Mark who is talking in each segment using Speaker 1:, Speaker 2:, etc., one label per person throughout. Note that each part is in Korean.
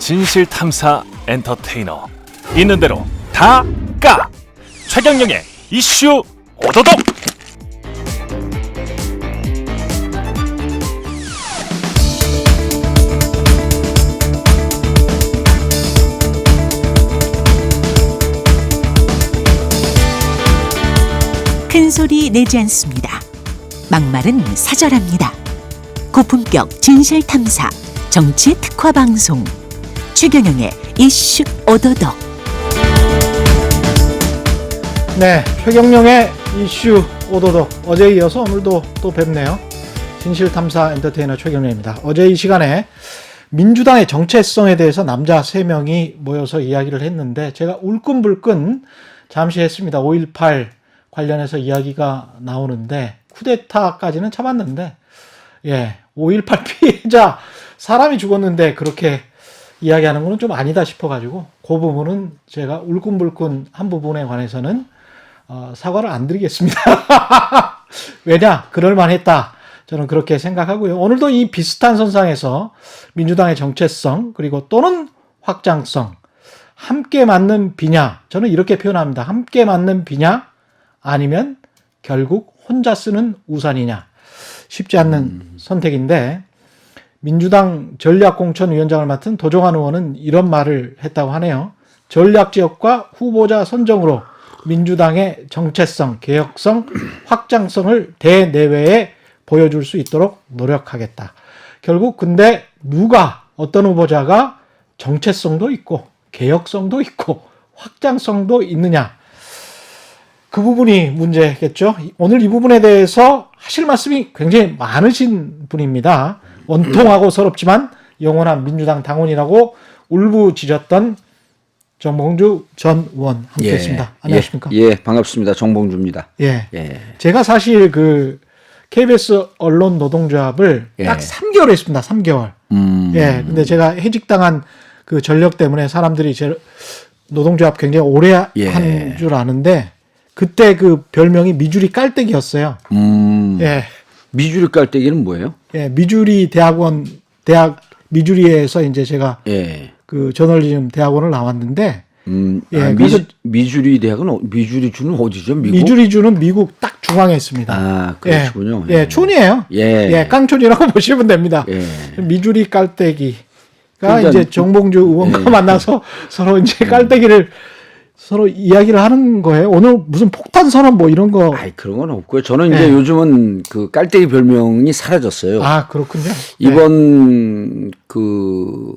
Speaker 1: 진실탐사 엔터테이너 있는 대로 다 까! 최경영의 이슈 오도독!
Speaker 2: 큰 소리 내지 않습니다. 막말은 사절합니다. 고품격 진실탐사 정치 특화 방송 최경영의 이슈 오도독.
Speaker 3: 네, 최경영의 이슈 오도독. 어제에 이어서 오늘도 또 뵙네요. 진실탐사 엔터테이너 최경영입니다. 어제 이 시간에 민주당의 정체성에 대해서 남자 3명이 모여서 이야기를 했는데 제가 울끈불끈 잠시 했습니다. 5.18 관련해서 이야기가 나오는데 쿠데타까지는 참았는데 5.18 피해자 사람이 죽었는데 그렇게 이야기하는 거는 좀 아니다 싶어가지고 그 부분은 제가 울끈불끈 한 부분에 관해서는 사과를 안 드리겠습니다. 왜냐? 그럴만했다. 저는 그렇게 생각하고요. 오늘도 이 비슷한 선상에서 민주당의 정체성 그리고 또는 확장성 함께 맞는 비냐, 저는 이렇게 표현합니다. 함께 맞는 비냐 아니면 결국 혼자 쓰는 우산이냐. 쉽지 않는 선택인데 민주당 전략공천위원장을 맡은 도종환 의원은 이런 말을 했다고 하네요. 전략지역과 후보자 선정으로 민주당의 정체성, 개혁성, 확장성을 대내외에 보여줄 수 있도록 노력하겠다. 결국 근데 누가 어떤 후보자가 정체성도 있고 개혁성도 있고 확장성도 있느냐. 그 부분이 문제겠죠. 오늘 이 부분에 대해서 하실 말씀이 굉장히 많으신 분입니다. 원통하고 서럽지만 영원한 민주당 당원이라고 울부짖었던 정봉주 전 의원 함께했습니다. 안녕하십니까?
Speaker 4: 예, 반갑습니다. 정봉주입니다.
Speaker 3: 예. 제가 사실 그 KBS 언론 노동조합을 딱 3개월 했습니다. 3개월. 근데 제가 해직당한 그 전력 때문에 사람들이 제 노동조합 굉장히 오래 한 줄 아는데 그때 그 별명이 미주리 깔때기였어요.
Speaker 4: 미주리 깔때기는 뭐예요?
Speaker 3: 미주리 대학 미주리에서 이제 제가 그 저널리즘 대학원을 나왔는데, 그래서
Speaker 4: 미주리 대학은 미주리주는 어디죠? 미국?
Speaker 3: 미주리주는 미국 딱 중앙에 있습니다.
Speaker 4: 아, 그렇군요.
Speaker 3: 촌이에요. 깡촌이라고 보시면 됩니다. 미주리 깔때기가
Speaker 4: 그러니까,
Speaker 3: 이제 정봉주 의원과 만나서 서로 이제 깔때기를 서로 이야기를 하는 거예요. 오늘 무슨 폭탄 선언 뭐 이런 거.
Speaker 4: 아이, 그런 건 없고요. 저는 이제 요즘은 그 깔때기 별명이 사라졌어요.
Speaker 3: 아, 그렇군요.
Speaker 4: 이번 그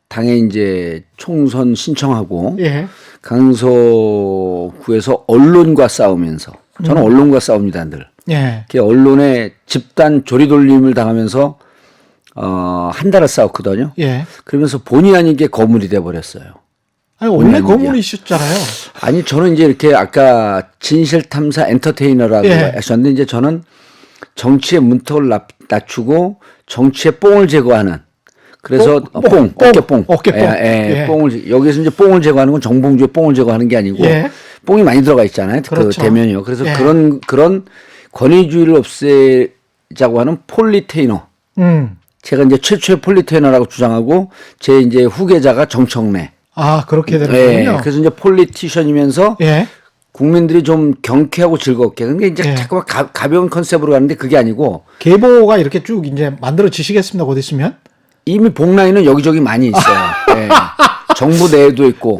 Speaker 4: 당에 이제 총선 신청하고 강서구에서 언론과 싸우면서 저는 언론과 싸웁니다, 늘. 언론의 집단 조리돌림을 당하면서 한 달을 싸웠거든요. 그러면서 본의 아니게 거물이 돼 버렸어요.
Speaker 3: 아니, 원래 거물이셨잖아요.
Speaker 4: 아니, 저는 이제 이렇게 아까 진실탐사 엔터테이너라고 하셨는데 이제 저는 정치의 문턱을 낮추고 정치의 뽕을 제거하는 그래서 어깨뽕. 뽕을 여기서 이제 뽕을 제거하는 건 정봉주의 뽕을 제거하는 게 아니고 뽕이 많이 들어가 있잖아요.
Speaker 3: 그렇죠.
Speaker 4: 그 대면이요. 그래서 그런 권위주의를 없애자고 하는 폴리테이너. 제가 이제 최초의 폴리테이너라고 주장하고 제 이제 후계자가 정청래.
Speaker 3: 아, 그렇게 되는군요.
Speaker 4: 그래서 이제 폴리티션이면서 국민들이 좀 경쾌하고 즐겁게. 근데 이제 자꾸만 가벼운 컨셉으로 가는데 그게 아니고. 계보가
Speaker 3: 이렇게 쭉 이제 만들어지시겠습니다. 곧 있으면.
Speaker 4: 이미 복라인은 여기저기 많이 있어요. 정부 내에도 있고.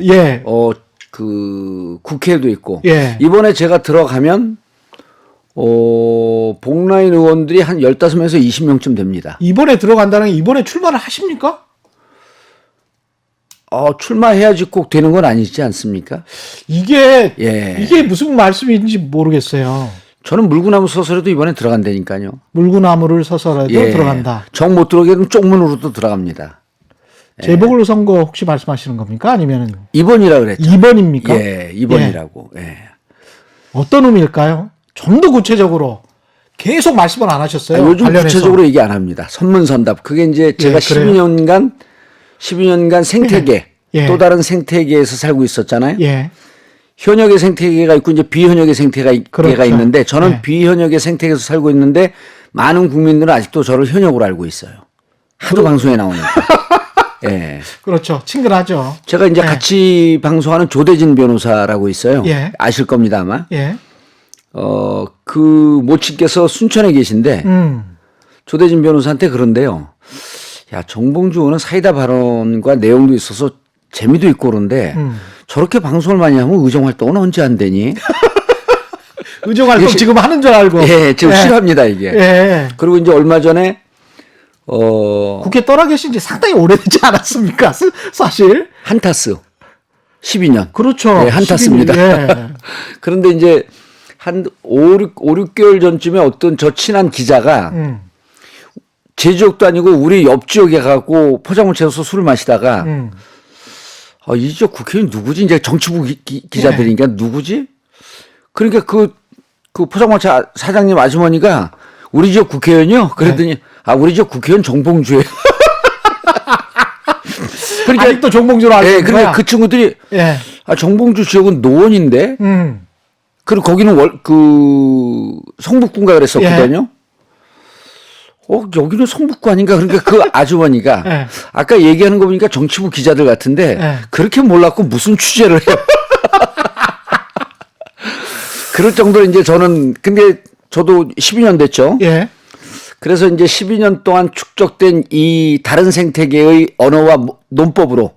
Speaker 4: 그 국회에도 있고. 이번에 제가 들어가면 복라인 의원들이 한 15명에서 20명쯤 됩니다.
Speaker 3: 이번에 들어간다는 게 이번에 출마를 하십니까?
Speaker 4: 출마해야지 꼭 되는 건 아니지 않습니까?
Speaker 3: 이게 무슨 말씀인지 모르겠어요.
Speaker 4: 저는 물구나무 서서라도 이번에 들어간다니까요.
Speaker 3: 물구나무를 서서라도 들어간다.
Speaker 4: 정 못 들어오게 되면 쪽문으로도 들어갑니다.
Speaker 3: 재보궐선거 혹시 말씀하시는 겁니까? 아니면은
Speaker 4: 2번이라 그랬죠.
Speaker 3: 2번입니까?
Speaker 4: 2번이라고.
Speaker 3: 어떤 의미일까요? 좀 더 구체적으로 계속 말씀을 안 하셨어요.
Speaker 4: 요즘
Speaker 3: 관련해서.
Speaker 4: 구체적으로 얘기 안 합니다. 선문선답. 그게 이제 제가 12년간 생태계, 또 다른 생태계에서 살고 있었잖아요. 현역의 생태계가 있고 이제 비현역의 생태계가 있는데 저는 비현역의 생태계에서 살고 있는데 많은 국민들은 아직도 저를 현역으로 알고 있어요. 하도 방송에 나오니까. 예.
Speaker 3: 그렇죠. 친근하죠.
Speaker 4: 제가 이제
Speaker 3: 예.
Speaker 4: 같이 방송하는 조대진 변호사라고 있어요.
Speaker 3: 예.
Speaker 4: 아실 겁니다, 아마.
Speaker 3: 예.
Speaker 4: 그 모친께서 순천에 계신데 조대진 변호사한테 그런데요. 야, 정봉주 의원은 사이다 발언과 내용도 있어서 재미도 있고 그런데 저렇게 방송을 많이 하면 의정 활동은 언제 안 되니?
Speaker 3: 의정 활동 지금 하는 줄 알고.
Speaker 4: 예, 지금 싫어합니다, 이게.
Speaker 3: 예.
Speaker 4: 그리고 이제 얼마 전에
Speaker 3: 국회 떠나 계신 지 상당히 오래되지 않았습니까? 사실.
Speaker 4: 한타스 12년.
Speaker 3: 그렇죠.
Speaker 4: 네, 한타스입니다.
Speaker 3: 예.
Speaker 4: 그런데 이제 한 5, 6개월 전쯤에 어떤 저 친한 기자가 제 지역도 아니고 우리 옆 지역에 가고 포장을 채워서 술을 마시다가 이 지역 국회의원 누구지? 이제 정치부 기자들이니까 누구지? 그러니까 그 포장마차 사장님 아주머니가 우리 지역 국회의원이요? 그랬더니 우리 지역 국회의원 정봉주예요.
Speaker 3: 그러니까 아직도 정봉주로 알고 있는
Speaker 4: 그러니까
Speaker 3: 거야?
Speaker 4: 그 친구들이
Speaker 3: 예.
Speaker 4: 정봉주 지역은 노원인데 그리고 거기는 성북구인가 그랬었거든요. 여기는 성북구 아닌가? 그러니까 그 아주머니가
Speaker 3: 예.
Speaker 4: 아까 얘기하는 거 보니까 정치부 기자들 같은데
Speaker 3: 예.
Speaker 4: 그렇게 몰랐고 무슨 취재를 해요. 그럴 정도로 이제 저는 근데 저도 12년 됐죠.
Speaker 3: 예.
Speaker 4: 그래서 이제 12년 동안 축적된 이 다른 생태계의 언어와 논법으로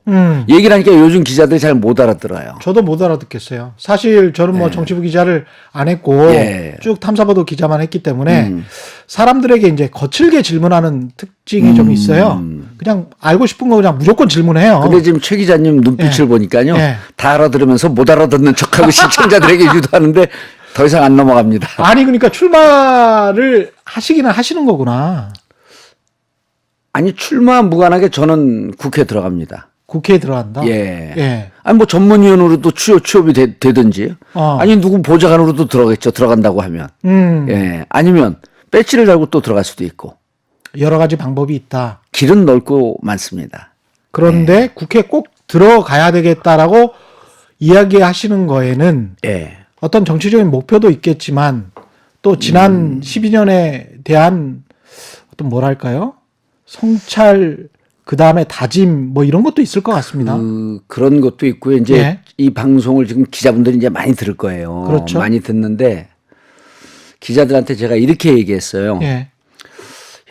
Speaker 4: 얘기를 하니까 요즘 기자들이 잘 못 알아들어요.
Speaker 3: 저도 못 알아듣겠어요. 사실 저는 뭐 정치부 기자를 안 했고
Speaker 4: 예.
Speaker 3: 쭉 탐사보도 기자만 했기 때문에 사람들에게 이제 거칠게 질문하는 특징이 좀 있어요. 그냥 알고 싶은 거 그냥 무조건 질문해요.
Speaker 4: 근데 지금 최 기자님 눈빛을
Speaker 3: 예.
Speaker 4: 보니까요.
Speaker 3: 예.
Speaker 4: 다 알아들으면서 못 알아듣는 척하고 시청자들에게 유도하는데 더 이상 안 넘어갑니다.
Speaker 3: 아니 그러니까 출마를 하시기는 하시는 거구나.
Speaker 4: 아니 출마 무관하게 저는 국회에 들어갑니다.
Speaker 3: 국회에 들어간다.
Speaker 4: 예.
Speaker 3: 예.
Speaker 4: 아니 뭐 전문위원으로도 취업이 되든지. 아니 누구 보좌관으로도 들어가겠죠. 들어간다고 하면. 예. 아니면 배지를 달고 또 들어갈 수도 있고.
Speaker 3: 여러 가지 방법이 있다.
Speaker 4: 길은 넓고 많습니다.
Speaker 3: 그런데 국회에 꼭 들어가야 되겠다라고 이야기하시는 거에는
Speaker 4: 예.
Speaker 3: 어떤 정치적인 목표도 있겠지만 또 지난 12년에 대한 어떤 뭐랄까요? 성찰, 그 다음에 다짐 뭐 이런 것도 있을 것 같습니다.
Speaker 4: 그런 것도 있고요. 이제
Speaker 3: 예.
Speaker 4: 이 방송을 지금 기자분들이 이제 많이 들을 거예요.
Speaker 3: 그렇죠.
Speaker 4: 많이 듣는데 기자들한테 제가 이렇게 얘기했어요.
Speaker 3: 예.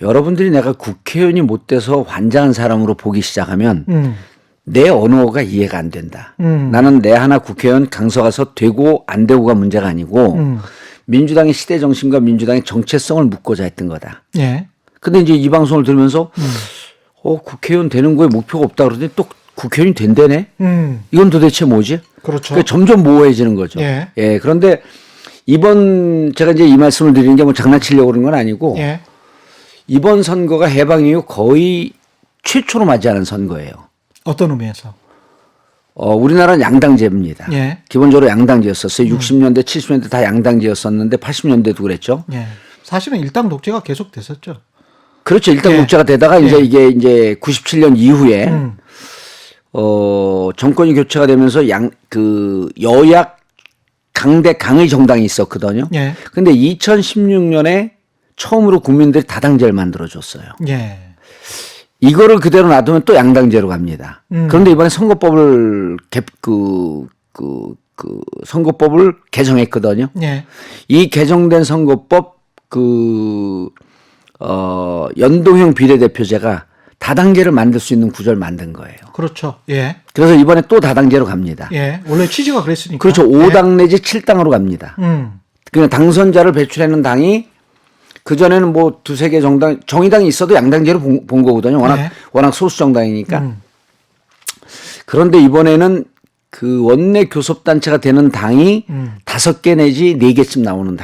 Speaker 4: 여러분들이 내가 국회의원이 못 돼서 환장한 사람으로 보기 시작하면 내 언어가 이해가 안 된다. 나는 내 하나 국회의원 강서가서 되고 안 되고가 문제가 아니고 민주당의 시대 정신과 민주당의 정체성을 묻고자 했던 거다.
Speaker 3: 예.
Speaker 4: 근데 이제 이 방송을 들으면서 국회의원 되는 거에 목표가 없다 그러더니 또 국회의원이 된다네? 이건 도대체 뭐지?
Speaker 3: 그렇죠.
Speaker 4: 그러니까 점점 모호해지는 거죠.
Speaker 3: 예.
Speaker 4: 그런데 이번 제가 이제 이 말씀을 드리는 게 뭐 장난치려고 그런 건 아니고
Speaker 3: 예.
Speaker 4: 이번 선거가 해방 이후 거의 최초로 맞이하는 선거예요.
Speaker 3: 어떤 의미에서?
Speaker 4: 우리나라는 양당제입니다.
Speaker 3: 예.
Speaker 4: 기본적으로 양당제였었어요. 60년대, 70년대 다 양당제였었는데 80년대도 그랬죠.
Speaker 3: 예. 사실은 일당 독재가 계속 됐었죠.
Speaker 4: 그렇죠. 일당
Speaker 3: 예.
Speaker 4: 독재가 되다가 이제
Speaker 3: 예.
Speaker 4: 이게 97년 이후에 정권이 교체가 되면서 여야 강대 강의 정당이 있었거든요.
Speaker 3: 예.
Speaker 4: 근데 2016년에 처음으로 국민들이 다당제를 만들어줬어요.
Speaker 3: 예.
Speaker 4: 이거를 그대로 놔두면 또 양당제로 갑니다. 그런데 이번에 선거법을 선거법을 개정했거든요.
Speaker 3: 예.
Speaker 4: 이 개정된 선거법 연동형 비례대표제가 다당제를 만들 수 있는 구조를 만든 거예요.
Speaker 3: 그렇죠. 예.
Speaker 4: 그래서 이번에 또 다당제로 갑니다.
Speaker 3: 예. 원래 취지가 그랬으니까.
Speaker 4: 그렇죠. 5당 내지 7당으로 갑니다. 그냥 당선자를 배출하는 당이 그전에는 뭐 두세 개 정당, 정의당이 있어도 양당제로 본 거거든요. 워낙 소수 정당이니까. 그런데 이번에는 그 원내 교섭단체가 되는 당이 5개 내지 4개쯤 나오는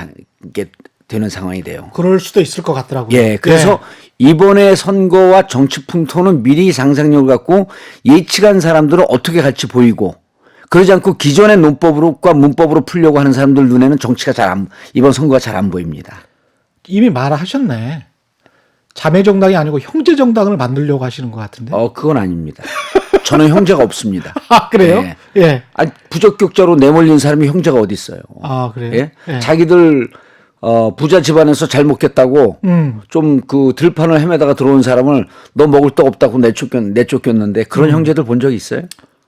Speaker 4: 게 되는 상황이 돼요.
Speaker 3: 그럴 수도 있을 것 같더라고요.
Speaker 4: 예. 그래서 이번에 선거와 정치 풍토는 미리 상상력을 갖고 예측한 사람들은 어떻게 갈지 보이고 그러지 않고 기존의 논법으로과 문법으로 풀려고 하는 사람들 눈에는 정치가 이번 선거가 잘 안 보입니다.
Speaker 3: 이미 말하셨네. 자매 정당이 아니고 형제 정당을 만들려고 하시는 것 같은데.
Speaker 4: 그건 아닙니다. 저는 형제가 없습니다.
Speaker 3: 아, 그래요?
Speaker 4: 예.
Speaker 3: 예.
Speaker 4: 부적격자로 내몰린 사람이 형제가 어디 있어요?
Speaker 3: 아, 그래요?
Speaker 4: 예?
Speaker 3: 예.
Speaker 4: 자기들 부자 집안에서 잘 먹겠다고 좀 그 들판을 헤매다가 들어온 사람을 너 먹을 데 없다고 내쫓겼는데 그런 형제들 본 적 있어요?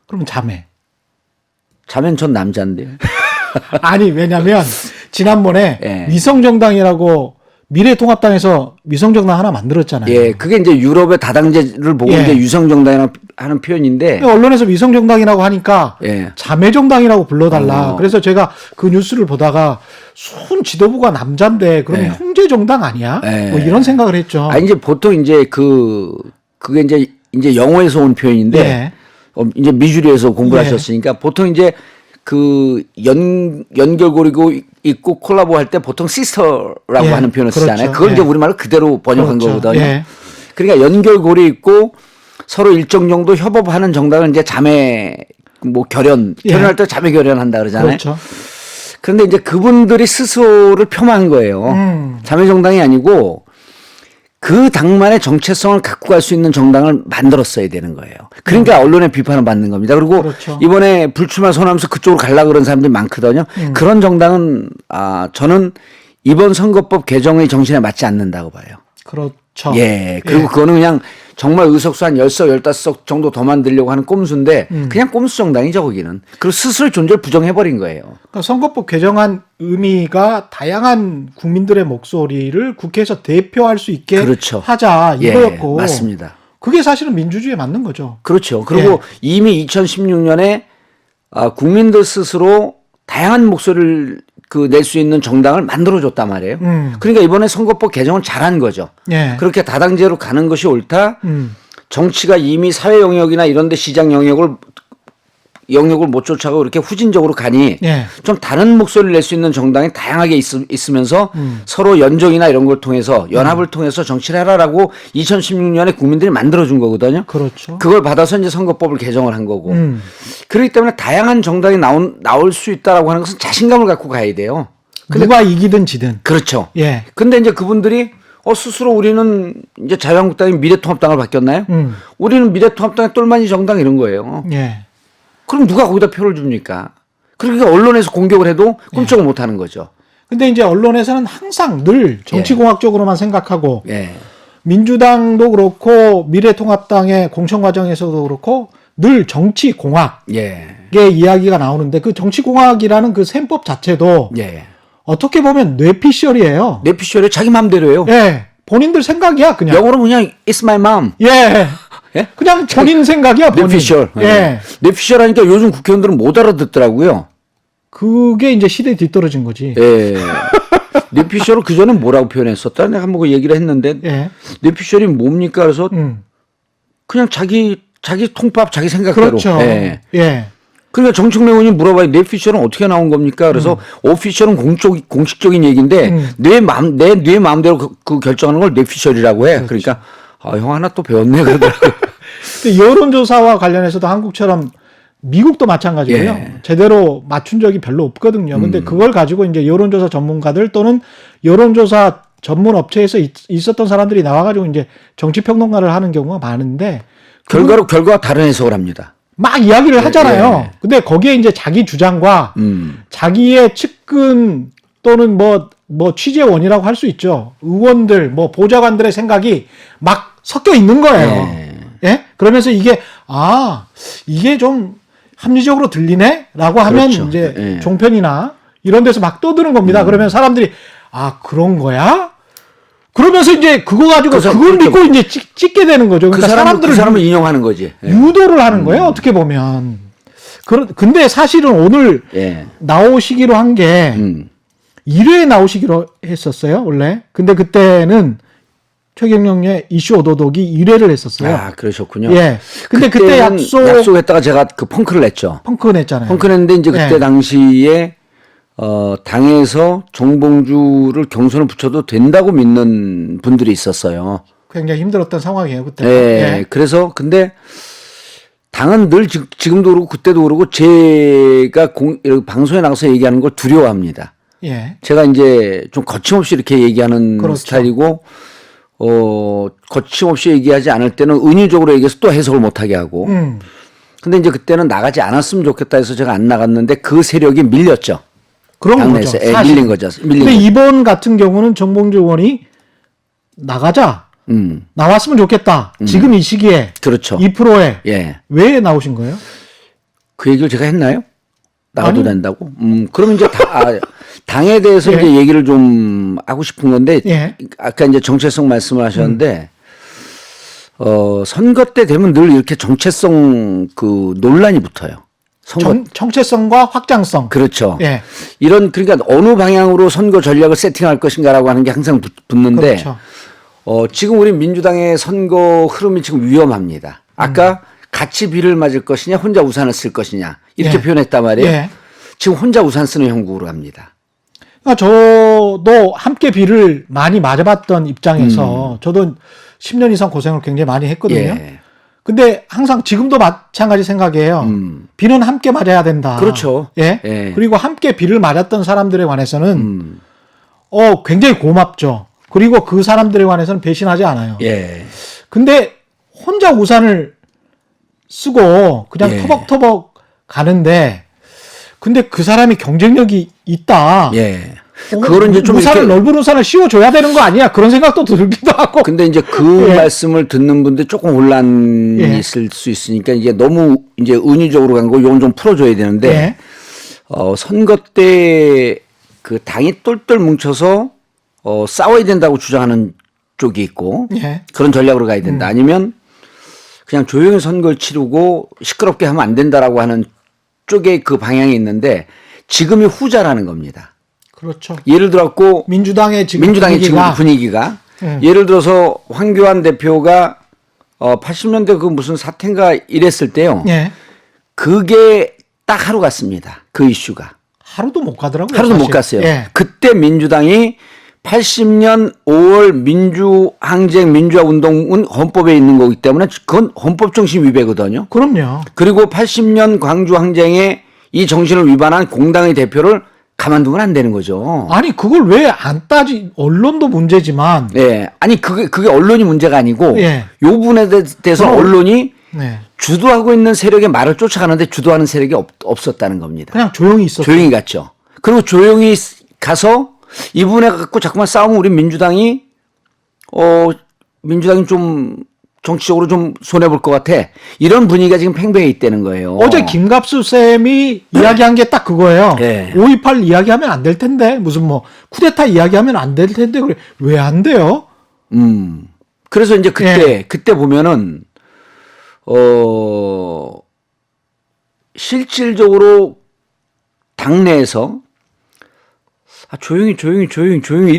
Speaker 3: 그럼 자매.
Speaker 4: 자면 전 남자인데요.
Speaker 3: 아니 왜냐면 지난번에
Speaker 4: 예.
Speaker 3: 위성정당이라고 미래통합당에서 위성정당 하나 만들었잖아요.
Speaker 4: 예, 그게 이제 유럽의 다당제를 보고
Speaker 3: 예.
Speaker 4: 이제 유성정당이라는 하는 표현인데
Speaker 3: 언론에서 위성정당이라고 하니까
Speaker 4: 예.
Speaker 3: 자매정당이라고 불러달라. 그래서 제가 그 뉴스를 보다가 순 지도부가 남자인데 그러면
Speaker 4: 예.
Speaker 3: 형제정당 아니야?
Speaker 4: 예.
Speaker 3: 뭐 이런 생각을 했죠.
Speaker 4: 아 이제 보통 이제 그게 이제 영어에서 온 표현인데
Speaker 3: 예.
Speaker 4: 이제 미주리에서 공부를
Speaker 3: 예.
Speaker 4: 하셨으니까 보통 이제 그 연결고리고 있고 콜라보 할 때 보통 시스터라고
Speaker 3: 예.
Speaker 4: 하는 표현을 쓰잖아요.
Speaker 3: 그렇죠.
Speaker 4: 그걸 이제
Speaker 3: 예.
Speaker 4: 우리말로 그대로 번역한
Speaker 3: 그렇죠.
Speaker 4: 거거든요.
Speaker 3: 예.
Speaker 4: 그러니까 연결고리 있고 서로 일정 정도 협업하는 정당을 이제 자매 뭐 결연할 때 자매 결연한다 그러잖아요.
Speaker 3: 그렇죠.
Speaker 4: 그런데 이제 그분들이 스스로를 폄하한 거예요. 자매 정당이 아니고 그 당만의 정체성을 갖고 갈 수 있는 정당을 만들었어야 되는 거예요. 그러니까 언론의 비판을 받는 겁니다. 그리고
Speaker 3: 그렇죠.
Speaker 4: 이번에 불출마 선언하면서 그쪽으로 가려고 그런 사람들이 많거든요. 그런 정당은 저는 이번 선거법 개정의 정신에 맞지 않는다고 봐요.
Speaker 3: 그렇죠.
Speaker 4: 예. 그리고 그거는 그냥 정말 의석수 한 10석, 15석 정도 더 만들려고 하는 꼼수인데 그냥 꼼수 정당이죠, 거기는. 그리고 스스로의 존재를 부정해버린 거예요.
Speaker 3: 그러니까 선거법 개정안 의미가 다양한 국민들의 목소리를 국회에서 대표할 수 있게
Speaker 4: 그렇죠.
Speaker 3: 하자 이거였고.
Speaker 4: 예, 맞습니다.
Speaker 3: 그게 사실은 민주주의에 맞는 거죠.
Speaker 4: 그렇죠. 그리고 이미 2016년에 국민들 스스로 다양한 목소리를 낼 수 있는 정당을 만들어줬단 말이에요. 그러니까 이번에 선거법 개정을 잘한 거죠.
Speaker 3: 예.
Speaker 4: 그렇게 다당제로 가는 것이 옳다. 정치가 이미 사회 영역이나 이런 데 시장 영역을 못 쫓아가고 이렇게 후진적으로 가니
Speaker 3: 예.
Speaker 4: 좀 다른 목소리를 낼 수 있는 정당이 다양하게 있으면서 서로 연정이나 이런 걸 통해서 연합을 통해서 정치를 해라라고 2016년에 국민들이 만들어준 거거든요.
Speaker 3: 그렇죠.
Speaker 4: 그걸 받아서 이제 선거법을 개정을 한 거고. 그렇기 때문에 다양한 정당이 나올 수 있다라고 하는 것은 자신감을 갖고 가야 돼요.
Speaker 3: 누가 이기든 지든.
Speaker 4: 그렇죠.
Speaker 3: 예.
Speaker 4: 근데 이제 그분들이 스스로 우리는 이제 자유한국당이 미래통합당을 바뀌었나요? 우리는 미래통합당의 똘마니 정당 이런 거예요.
Speaker 3: 예.
Speaker 4: 그럼 누가 거기다 표를 줍니까? 그러니까 언론에서 공격을 해도 꼼짝을 못 하는 거죠.
Speaker 3: 근데 이제 언론에서는 항상 늘 정치공학적으로만 생각하고
Speaker 4: 예.
Speaker 3: 민주당도 그렇고 미래통합당의 공천 과정에서도 그렇고 늘 정치공학의
Speaker 4: 예.
Speaker 3: 이야기가 나오는데 그 정치공학이라는 그 셈법 자체도
Speaker 4: 예.
Speaker 3: 어떻게 보면 뇌피셜이에요.
Speaker 4: 뇌피셜이 자기 마음대로예요.
Speaker 3: 예. 본인들 생각이야, 그냥.
Speaker 4: 영어로 그냥 It's my mom.
Speaker 3: 예.
Speaker 4: 예?
Speaker 3: 그냥 본인 생각이야, 본인.
Speaker 4: 뇌피셜.
Speaker 3: 예.
Speaker 4: 뇌피셜 하니까 요즘 국회의원들은 못 알아듣더라고요.
Speaker 3: 그게 이제 시대에 뒤떨어진 거지.
Speaker 4: 예. 뇌피셜을 그전에 뭐라고 표현했었다? 내가 한번 그 얘기를 했는데.
Speaker 3: 예.
Speaker 4: 뇌피셜이 뭡니까? 그래서 그냥 자기 통밥, 자기 생각대로.
Speaker 3: 그렇죠.
Speaker 4: 예.
Speaker 3: 예.
Speaker 4: 그러니까 정청래 의원이 물어봐요. 뇌피셜은 어떻게 나온 겁니까? 그래서 오피셜은 공식적인 얘기인데 내 마음대로 그 결정하는 걸 뇌피셜이라고 해.
Speaker 3: 그렇죠.
Speaker 4: 그러니까 형 하나 또 배웠네 그러더라고요.
Speaker 3: 근데 여론조사와 관련해서도 한국처럼 미국도 마찬가지고요.
Speaker 4: 예.
Speaker 3: 제대로 맞춘 적이 별로 없거든요. 근데 그걸 가지고 이제 여론조사 전문가들 또는 여론조사 전문 업체에서 있었던 사람들이 나와가지고 이제 정치평론가를 하는 경우가 많은데
Speaker 4: 결과가 다른 해석을 합니다.
Speaker 3: 막 이야기를 하잖아요.
Speaker 4: 예.
Speaker 3: 근데 거기에 이제 자기 주장과 자기의 측근 또는 뭐 취재원이라고 할 수 있죠. 의원들, 보좌관들의 생각이 막 섞여 있는 거예요.
Speaker 4: 예.
Speaker 3: 예? 그러면서 이게 좀 합리적으로 들리네? 라고 하면
Speaker 4: 그렇죠.
Speaker 3: 이제
Speaker 4: 예.
Speaker 3: 종편이나 이런 데서 막 떠드는 겁니다. 그러면 사람들이 그런 거야? 그러면서 이제 그거 가지고 그걸 믿고 이제 찍게 되는 거죠. 그러니까
Speaker 4: 그 사람을 인용하는 거지. 예.
Speaker 3: 유도를 하는 거예요. 어떻게 보면. 근데 사실은 오늘
Speaker 4: 예.
Speaker 3: 나오시기로 한 게 1회에 나오시기로 했었어요. 원래. 근데 그때는 최경영의 이슈 오도독이 1회를 했었어요.
Speaker 4: 그러셨군요.
Speaker 3: 예. 근데 그때
Speaker 4: 약속했다가 제가 펑크를 냈죠.
Speaker 3: 펑크 냈잖아요.
Speaker 4: 펑크 냈는데 이제 그때
Speaker 3: 예.
Speaker 4: 당시에 당에서 정봉주를 경선을 붙여도 된다고 믿는 분들이 있었어요.
Speaker 3: 굉장히 힘들었던 상황이에요, 그때.
Speaker 4: 예. 그래서 근데 당은 늘 지금도 그러고 그때도 그러고 제가 이렇게 방송에 나가서 얘기하는 걸 두려워합니다.
Speaker 3: 예.
Speaker 4: 제가 이제 좀 거침없이 이렇게 얘기하는
Speaker 3: 그렇죠.
Speaker 4: 스타일이고 거침없이 얘기하지 않을 때는 은유적으로 얘기해서 또 해석을 못하게 하고. 근데 이제 그때는 나가지 않았으면 좋겠다 해서 제가 안 나갔는데 그 세력이 밀렸죠.
Speaker 3: 그런
Speaker 4: 당내에서
Speaker 3: 거죠. 사실.
Speaker 4: 밀린 거죠. 밀린
Speaker 3: 근데
Speaker 4: 거죠.
Speaker 3: 이번 같은 경우는 정봉주 의원이 나가자. 나왔으면 좋겠다. 지금 이 시기에
Speaker 4: 그렇죠.
Speaker 3: 2%에
Speaker 4: 예.
Speaker 3: 왜 나오신 거예요?
Speaker 4: 그 얘기를 제가 했나요? 나가도
Speaker 3: 아니.
Speaker 4: 된다고? 그러면 이제 당에 대해서
Speaker 3: 예.
Speaker 4: 이제 얘기를 좀 하고 싶은 건데,
Speaker 3: 예.
Speaker 4: 아까 이제 정체성 말씀을 하셨는데, 선거 때 되면 늘 이렇게 정체성 그 논란이 붙어요. 선거.
Speaker 3: 정체성과 확장성.
Speaker 4: 그렇죠.
Speaker 3: 예.
Speaker 4: 이런, 그러니까 어느 방향으로 선거 전략을 세팅할 것인가라고 하는 게 항상 붙는데,
Speaker 3: 그렇죠.
Speaker 4: 지금 우리 민주당의 선거 흐름이 지금 위험합니다. 아까 같이 비를 맞을 것이냐, 혼자 우산을 쓸 것이냐, 이렇게
Speaker 3: 예.
Speaker 4: 표현했단 말이에요.
Speaker 3: 예.
Speaker 4: 지금 혼자 우산 쓰는 형국으로 갑니다.
Speaker 3: 그러니까 저도 함께 비를 많이 맞아봤던 입장에서 저도 10년 이상 고생을 굉장히 많이 했거든요.
Speaker 4: 예.
Speaker 3: 근데 항상 지금도 마찬가지 생각이에요. 비는 함께 맞아야 된다.
Speaker 4: 그렇죠.
Speaker 3: 예.
Speaker 4: 예.
Speaker 3: 그리고 함께 비를 맞았던 사람들에 관해서는 굉장히 고맙죠. 그리고 그 사람들에 관해서는 배신하지 않아요.
Speaker 4: 예.
Speaker 3: 근데 혼자 우산을 쓰고 그냥
Speaker 4: 예.
Speaker 3: 터벅터벅 가는데 근데 그 사람이 경쟁력이 있다.
Speaker 4: 예. 그거는 이제 좀
Speaker 3: 우산을
Speaker 4: 이렇게
Speaker 3: 넓은 우산을 씌워줘야 되는 거 아니야? 그런 생각도 들기도 하고.
Speaker 4: 근데 이제 그
Speaker 3: 예.
Speaker 4: 말씀을 듣는 분들 조금 혼란이
Speaker 3: 예.
Speaker 4: 있을 수 있으니까 이제 너무 이제 은유적으로 간 거 이건 좀 풀어줘야 되는데
Speaker 3: 예.
Speaker 4: 선거 때 그 당이 똘똘 뭉쳐서 싸워야 된다고 주장하는 쪽이 있고
Speaker 3: 예.
Speaker 4: 그런 전략으로 가야 된다. 아니면 그냥 조용히 선거를 치르고 시끄럽게 하면 안 된다라고 하는 쪽에 그 방향이 있는데 지금이 후자라는 겁니다.
Speaker 3: 그렇죠.
Speaker 4: 예를 들었고
Speaker 3: 민주당의 지금
Speaker 4: 민주당의
Speaker 3: 분위기가
Speaker 4: 지금 분위기가
Speaker 3: 예.
Speaker 4: 예를 들어서 황교안 대표가 80년대 그 무슨 사태인가 이랬을 때요.
Speaker 3: 예.
Speaker 4: 그게 딱 하루 갔습니다. 그 이슈가.
Speaker 3: 하루도 못 가더라고요.
Speaker 4: 하루도 못
Speaker 3: 사실.
Speaker 4: 갔어요.
Speaker 3: 예.
Speaker 4: 그때 민주당이 80년 5월 민주항쟁 민주화 운동은 헌법에 있는 거기 때문에 그건 헌법 정신 위배거든요.
Speaker 3: 그럼요.
Speaker 4: 그리고 80년 광주항쟁의 이 정신을 위반한 공당의 대표를 가만두면 안 되는 거죠.
Speaker 3: 아니 그걸 왜 안 따지? 언론도 문제지만.
Speaker 4: 예. 아니 그게 언론이 문제가 아니고
Speaker 3: 예.
Speaker 4: 요 부분에 대해서
Speaker 3: 그럼-
Speaker 4: 언론이
Speaker 3: 네.
Speaker 4: 주도하고 있는 세력의 말을 쫓아가는데 주도하는 세력이 없었다는 겁니다.
Speaker 3: 그냥 조용히 있었죠.
Speaker 4: 조용히 갔죠. 그리고 조용히 가서 이분에 갖고 자꾸만 싸우면 우리 민주당이 좀 정치적으로 좀 손해 볼 것 같아. 이런 분위기가 지금 팽배해 있다는 거예요.
Speaker 3: 어제 김갑수 쌤이 이야기한 게 딱 그거예요.
Speaker 4: 예.
Speaker 3: 5.28 이야기하면 안 될 텐데 무슨 뭐 쿠데타 이야기하면 안 될 텐데 그래 왜 안 돼요?
Speaker 4: 그래서 이제
Speaker 3: 예.
Speaker 4: 그때 보면은 실질적으로 당내에서 조용히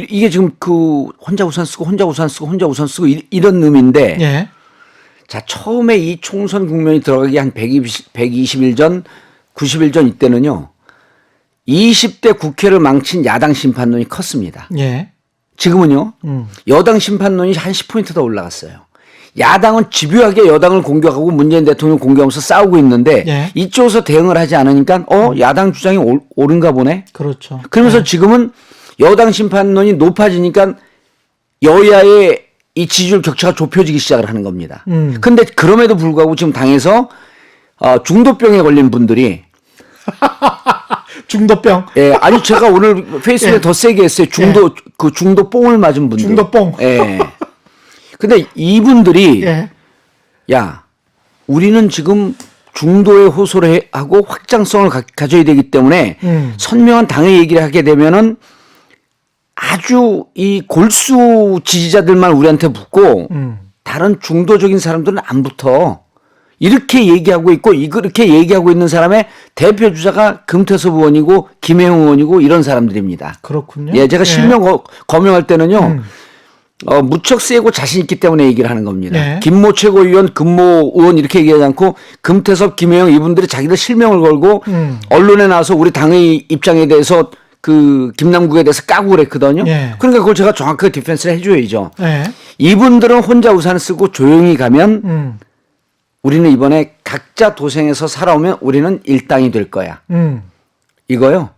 Speaker 4: 이게 지금 그 혼자 우산 쓰고 이런 의미인데
Speaker 3: 예.
Speaker 4: 자 처음에 이 총선 국면이 들어가기 한 120일 전 90일 전 이때는요 20대 국회를 망친 야당 심판론이 컸습니다.
Speaker 3: 예.
Speaker 4: 지금은요 여당 심판론이 한 10포인트 더 올라갔어요. 야당은 집요하게 여당을 공격하고 문재인 대통령 공격하면서 싸우고 있는데
Speaker 3: 예.
Speaker 4: 이쪽에서 대응을 하지 않으니까 야당 주장이 옳은가 보네.
Speaker 3: 그렇죠.
Speaker 4: 그러면서 지금은 여당 심판론이 높아지니까 여야의 이 지지율 격차가 좁혀지기 시작을 하는 겁니다. 근데 그럼에도 불구하고 지금 당에서 중도병에 걸린 분들이
Speaker 3: 중도병.
Speaker 4: 예, 아니 제가 오늘 페이스북에
Speaker 3: 예.
Speaker 4: 더 세게 했어요. 중도 뽕을 맞은 분들.
Speaker 3: 중도뽕.
Speaker 4: 예. 근데 이분들이
Speaker 3: 예.
Speaker 4: 야, 우리는 지금 중도에 호소를 하고 확장성을 가져야 되기 때문에 선명한 당의 얘기를 하게 되면은 아주 이 골수 지지자들만 우리한테 붙고 다른 중도적인 사람들은 안 붙어. 이렇게 얘기하고 있고 이렇게 얘기하고 있는 사람의 대표 주자가 금태섭 의원이고 김혜영 의원이고 이런 사람들입니다.
Speaker 3: 그렇군요.
Speaker 4: 예, 제가 실명 거명할 때는요. 무척 세고 자신 있기 때문에 얘기를 하는 겁니다.
Speaker 3: 네.
Speaker 4: 김모 최고위원, 금모 의원 이렇게 얘기하지 않고 금태섭, 김혜영 이분들이 자기들 실명을 걸고 언론에 나와서 우리 당의 입장에 대해서 그 김남국에 대해서 까고 그랬거든요.
Speaker 3: 네.
Speaker 4: 그러니까 그걸 제가 정확하게 디펜스를 해줘야죠.
Speaker 3: 예.
Speaker 4: 이분들은 혼자 우산을 쓰고 조용히 가면 우리는 이번에 각자 도생해서 살아오면 우리는 일당이 될 거야. 이거요.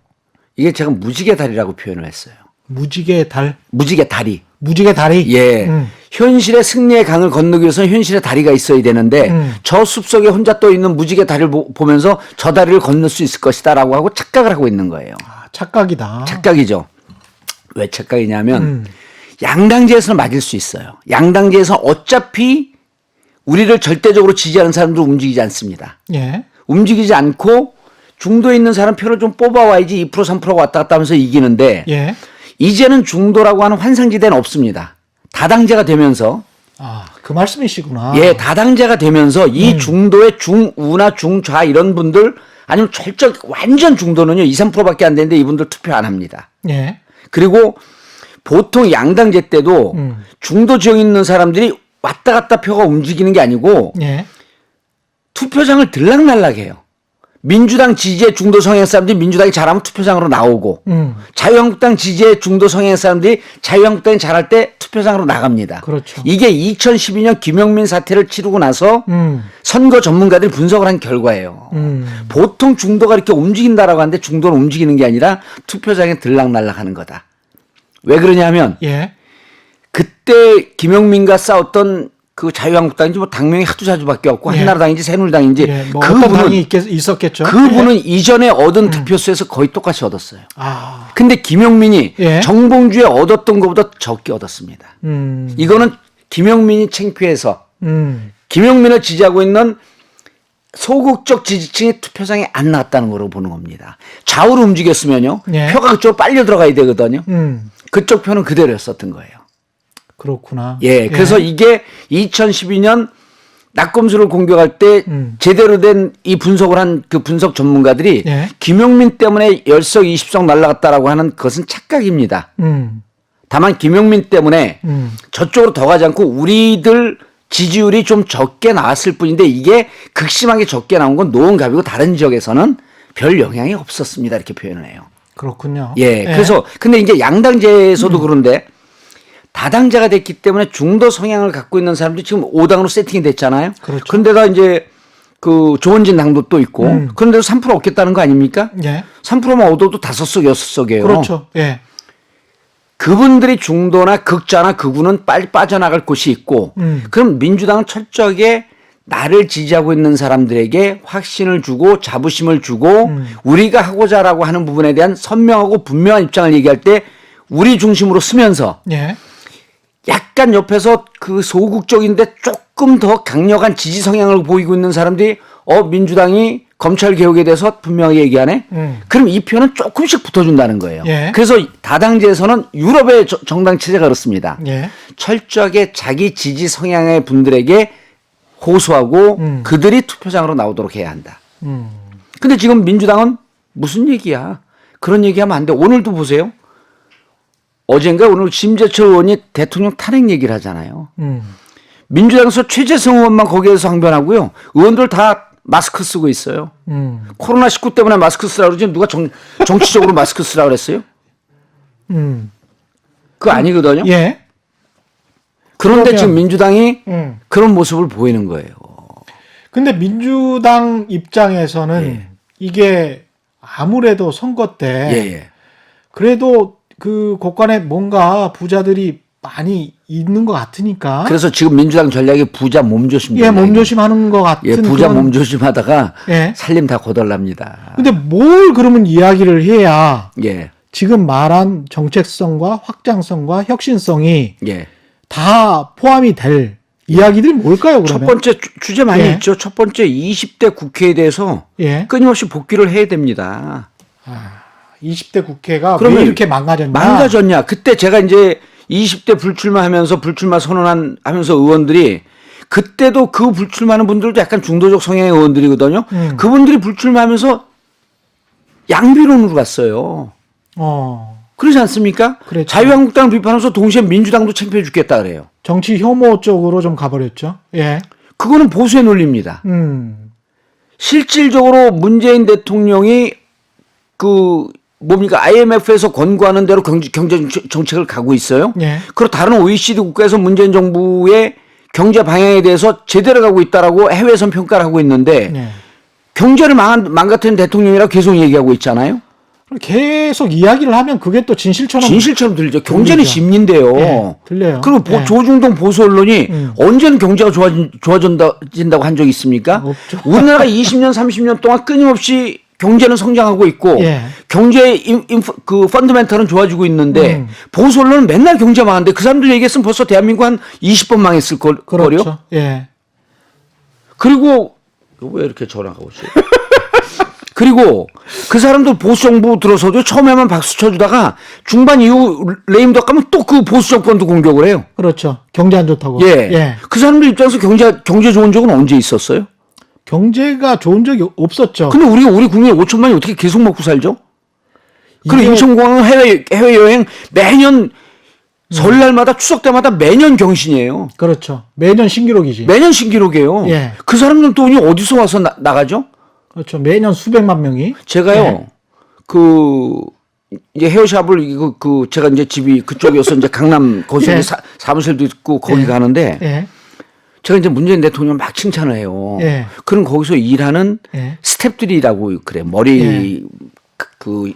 Speaker 4: 이게 제가 무지개 다리라고 표현을 했어요.
Speaker 3: 무지개 달.
Speaker 4: 무지개 다리.
Speaker 3: 무지개 다리.
Speaker 4: 예. 현실의 승리의 강을 건너기 위해서는 현실의 다리가 있어야 되는데 저 숲속에 혼자 떠 있는 무지개 다리를 보면서 저 다리를 건널 수 있을 것이다라고 하고 착각을 하고 있는 거예요.
Speaker 3: 착각이다.
Speaker 4: 착각이죠. 왜 착각이냐면 양당제에서는 맞을 수 있어요. 양당제에서 어차피 우리를 절대적으로 지지하는 사람들은 움직이지 않습니다.
Speaker 3: 예.
Speaker 4: 움직이지 않고 중도에 있는 사람 표를 좀 뽑아와야지 2% 3%가 왔다 갔다 하면서 이기는데
Speaker 3: 예.
Speaker 4: 이제는 중도라고 하는 환상지대는 없습니다. 다당제가 되면서
Speaker 3: 아, 그 말씀이시구나.
Speaker 4: 예, 다당제가 되면서 이 중도의 중우나 중좌 이런 분들 아니면 완전 중도는요 2, 3%밖에 안 되는데 이분들 투표 안 합니다.
Speaker 3: 예.
Speaker 4: 그리고 보통 양당제 때도 중도 지역에 있는 사람들이 왔다 갔다 표가 움직이는 게 아니고
Speaker 3: 예.
Speaker 4: 투표장을 들락날락해요. 민주당 지지의 중도 성향 사람들이 민주당이 잘하면 투표장으로 나오고 자유한국당 지지의 중도 성향 사람들이 자유한국당이 잘할 때 투표장으로 나갑니다.
Speaker 3: 그렇죠.
Speaker 4: 이게 2012년 김용민 사태를 치르고 나서 선거 전문가들이 분석을 한 결과예요. 보통 중도가 이렇게 움직인다라고 하는데 중도는 움직이는 게 아니라 투표장에 들락날락하는 거다. 왜 그러냐면
Speaker 3: 예.
Speaker 4: 그때 김용민과 싸웠던 그 자유한국당인지 뭐 당명이 하도 자주밖에 없고
Speaker 3: 예.
Speaker 4: 한나라당인지 새누리당인지
Speaker 3: 예. 뭐 어떤 당이 있었겠죠.
Speaker 4: 그분은
Speaker 3: 예.
Speaker 4: 이전에 얻은 득표수에서 거의 똑같이 얻었어요.
Speaker 3: 아.
Speaker 4: 근데 김용민이
Speaker 3: 예.
Speaker 4: 정봉주에 얻었던 것보다 적게 얻었습니다. 이거는 김용민이 창피해서 김용민을 지지하고 있는 소극적 지지층이 투표장에 안 나왔다는 거로 보는 겁니다. 좌우로 움직였으면요.
Speaker 3: 예.
Speaker 4: 표가 그쪽으로 빨려 들어가야 되거든요.
Speaker 3: 음.
Speaker 4: 그쪽 표는 그대로였었던 거예요.
Speaker 3: 그렇구나.
Speaker 4: 예, 그래서 이게 2012년 낙검수를 공격할 때 제대로 된 이 분석을 한 그 분석 전문가들이
Speaker 3: 예.
Speaker 4: 김용민 때문에 10석 20석 날라갔다라고 하는 것은 착각입니다. 다만 김용민 때문에 저쪽으로 더 가지 않고 우리들 지지율이 좀 적게 나왔을 뿐인데 이게 극심하게 적게 나온 건 노원갑이고 다른 지역에서는 별 영향이 없었습니다. 이렇게 표현을 해요.
Speaker 3: 그렇군요.
Speaker 4: 예, 그래서 근데 이제 양당제에서도 그런데 다당제가 됐기 때문에 중도 성향을 갖고 있는 사람들이 지금 5당으로 세팅이 됐잖아요.
Speaker 3: 그렇죠.
Speaker 4: 그런데다 이제 그 조원진 당도 또 있고 그런데도 3% 얻겠다는 거 아닙니까?
Speaker 3: 예.
Speaker 4: 3%만 얻어도 5석, 6석이에요.
Speaker 3: 그렇죠. 예.
Speaker 4: 그분들이 중도나 극좌나 극우는 빨리 빠져나갈 곳이 있고 그럼 민주당은 철저하게 나를 지지하고 있는 사람들에게 확신을 주고 자부심을 주고 우리가 하고자라고 하는 부분에 대한 선명하고 분명한 입장을 얘기할 때 우리 중심으로 쓰면서
Speaker 3: 예.
Speaker 4: 약간 옆에서 그 소극적인데 조금 더 강력한 지지 성향을 보이고 있는 사람들이 민주당이 검찰 개혁에 대해서 분명하게 얘기하네. 그럼 이 표는 조금씩 붙어준다는 거예요.
Speaker 3: 예.
Speaker 4: 그래서 다당제에서는 유럽의 정당 체제가 그렇습니다.
Speaker 3: 예.
Speaker 4: 철저하게 자기 지지 성향의 분들에게 호소하고 그들이 투표장으로 나오도록 해야 한다. 근데 지금 민주당은 무슨 얘기야? 그런 얘기하면 안 돼. 오늘도 보세요. 어젠가 오늘 심재철 의원이 대통령 탄핵 얘기를 하잖아요. 민주당에서 최재성 의원만 거기에서 항변하고요. 의원들 다 마스크 쓰고 있어요. 코로나19 때문에 마스크 쓰라고 그러지 누가 정치적으로 마스크 쓰라고 그랬어요? 그거 아니거든요.
Speaker 3: 예.
Speaker 4: 그런데
Speaker 3: 그러면,
Speaker 4: 지금 민주당이 그런 모습을 보이는 거예요.
Speaker 3: 근데 민주당 입장에서는
Speaker 4: 예.
Speaker 3: 이게 아무래도 선거 때
Speaker 4: 예.
Speaker 3: 그래도 그 곳간에 뭔가 부자들이 많이 있는 것 같으니까.
Speaker 4: 그래서 지금 민주당 전략이 부자 몸조심.
Speaker 3: 예, 몸조심하는 것 같은.
Speaker 4: 예, 부자
Speaker 3: 그런-
Speaker 4: 몸조심하다가
Speaker 3: 예.
Speaker 4: 살림 다 거덜납니다.
Speaker 3: 근데 뭘 그러면 이야기를 해야
Speaker 4: 예,
Speaker 3: 지금 말한 정책성과 확장성과 혁신성이
Speaker 4: 예.
Speaker 3: 다 포함이 될 이야기들이 뭘까요, 그러면?
Speaker 4: 첫 번째 주제 많이
Speaker 3: 예.
Speaker 4: 있죠. 첫 번째 20대 국회에 대해서
Speaker 3: 예.
Speaker 4: 끊임없이 복귀를 해야 됩니다.
Speaker 3: 20대 국회가
Speaker 4: 그러면
Speaker 3: 왜 이렇게 망가졌냐?
Speaker 4: 망가졌냐? 그때 제가 이제 20대 불출마하면서 불출마 선언하면서 의원들이 그때도 그 불출마하는 분들도 약간 중도적 성향의 의원들이거든요. 그분들이 불출마하면서 양비론으로 갔어요. 그러지 않습니까?
Speaker 3: 그랬죠.
Speaker 4: 자유한국당을 비판하면서 동시에 민주당도 창피해 죽겠다 그래요.
Speaker 3: 정치 혐오 쪽으로 좀 가버렸죠. 예.
Speaker 4: 그거는 보수의 논리입니다. 실질적으로 문재인 대통령이 그 뭡니까 IMF에서 권고하는 대로 경제 정책을 가고 있어요.
Speaker 3: 예.
Speaker 4: 그리고 다른 OECD 국가에서 문재인 정부의 경제 방향에 대해서 제대로 가고 있다라고 해외에선 평가를 하고 있는데
Speaker 3: 예.
Speaker 4: 경제를 망가뜨린 대통령이라고 계속 얘기하고 있잖아요.
Speaker 3: 계속 이야기를 하면 그게 또
Speaker 4: 진실처럼 들리죠. 경제는
Speaker 3: 들리죠.
Speaker 4: 심리인데요.
Speaker 3: 예, 들려요.
Speaker 4: 그리고
Speaker 3: 예.
Speaker 4: 조중동 보수 언론이 언제는 경제가 좋아진다고 한 적이 있습니까?
Speaker 3: 없죠.
Speaker 4: 우리나라가 20년, 30년 동안 끊임없이 경제는 성장하고 있고
Speaker 3: 예.
Speaker 4: 경제 그 펀더멘털은 좋아지고 있는데 보수 언론은 맨날 경제 망하는데 그 사람들 얘기했으면 벌써 대한민국 한 20번 망했을 거요.
Speaker 3: 그렇죠. 예.
Speaker 4: 그리고 왜 이렇게 전화가 오지? 그리고 그 사람들 보수 정부 들어서도 처음에만 박수 쳐주다가 중반 이후 레임덕 가면 또 그 보수 정권도 공격을 해요.
Speaker 3: 그렇죠. 경제 안 좋다고.
Speaker 4: 예. 그 사람들 입장에서 경제 좋은 적은 언제 있었어요?
Speaker 3: 경제가 좋은 적이 없었죠.
Speaker 4: 근데 우리 국민 5천만이 어떻게 계속 먹고 살죠? 그리고
Speaker 3: 이게-
Speaker 4: 인천공항은 해외여행 매년 설날마다 추석 때마다 매년 경신이에요.
Speaker 3: 그렇죠. 매년 신기록이지.
Speaker 4: 매년 신기록이에요.
Speaker 3: 예.
Speaker 4: 그 사람들 돈이 어디서 와서 나가죠?
Speaker 3: 그렇죠. 매년 수백만 명이.
Speaker 4: 제가요,
Speaker 3: 예.
Speaker 4: 이제 헤어샵을 제가 이제 집이 그쪽이어서 이제 강남 거기서
Speaker 3: 예.
Speaker 4: 사무실도 있고 거기
Speaker 3: 예.
Speaker 4: 가는데
Speaker 3: 예.
Speaker 4: 제가 이제 문재인 대통령 막 칭찬을 해요.
Speaker 3: 예.
Speaker 4: 그럼 거기서 일하는
Speaker 3: 예.
Speaker 4: 스태프들이라고 그래. 머리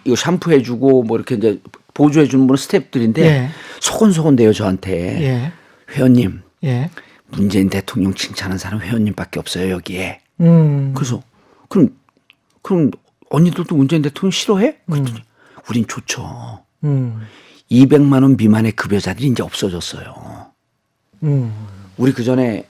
Speaker 4: 이거 샴푸해주고 뭐 이렇게 이제 보조해주는 분은 스태프들인데
Speaker 3: 예.
Speaker 4: 소곤소곤대요 저한테.
Speaker 3: 예.
Speaker 4: 회원님,
Speaker 3: 예.
Speaker 4: 문재인 대통령 칭찬하는 사람 회원님밖에 없어요 여기에. 그래서 그럼 언니들도 문재인 대통령 싫어해? 그랬더니 우린 좋죠. 200만 원 미만의 급여자들이 이제 없어졌어요. 우리 그 전에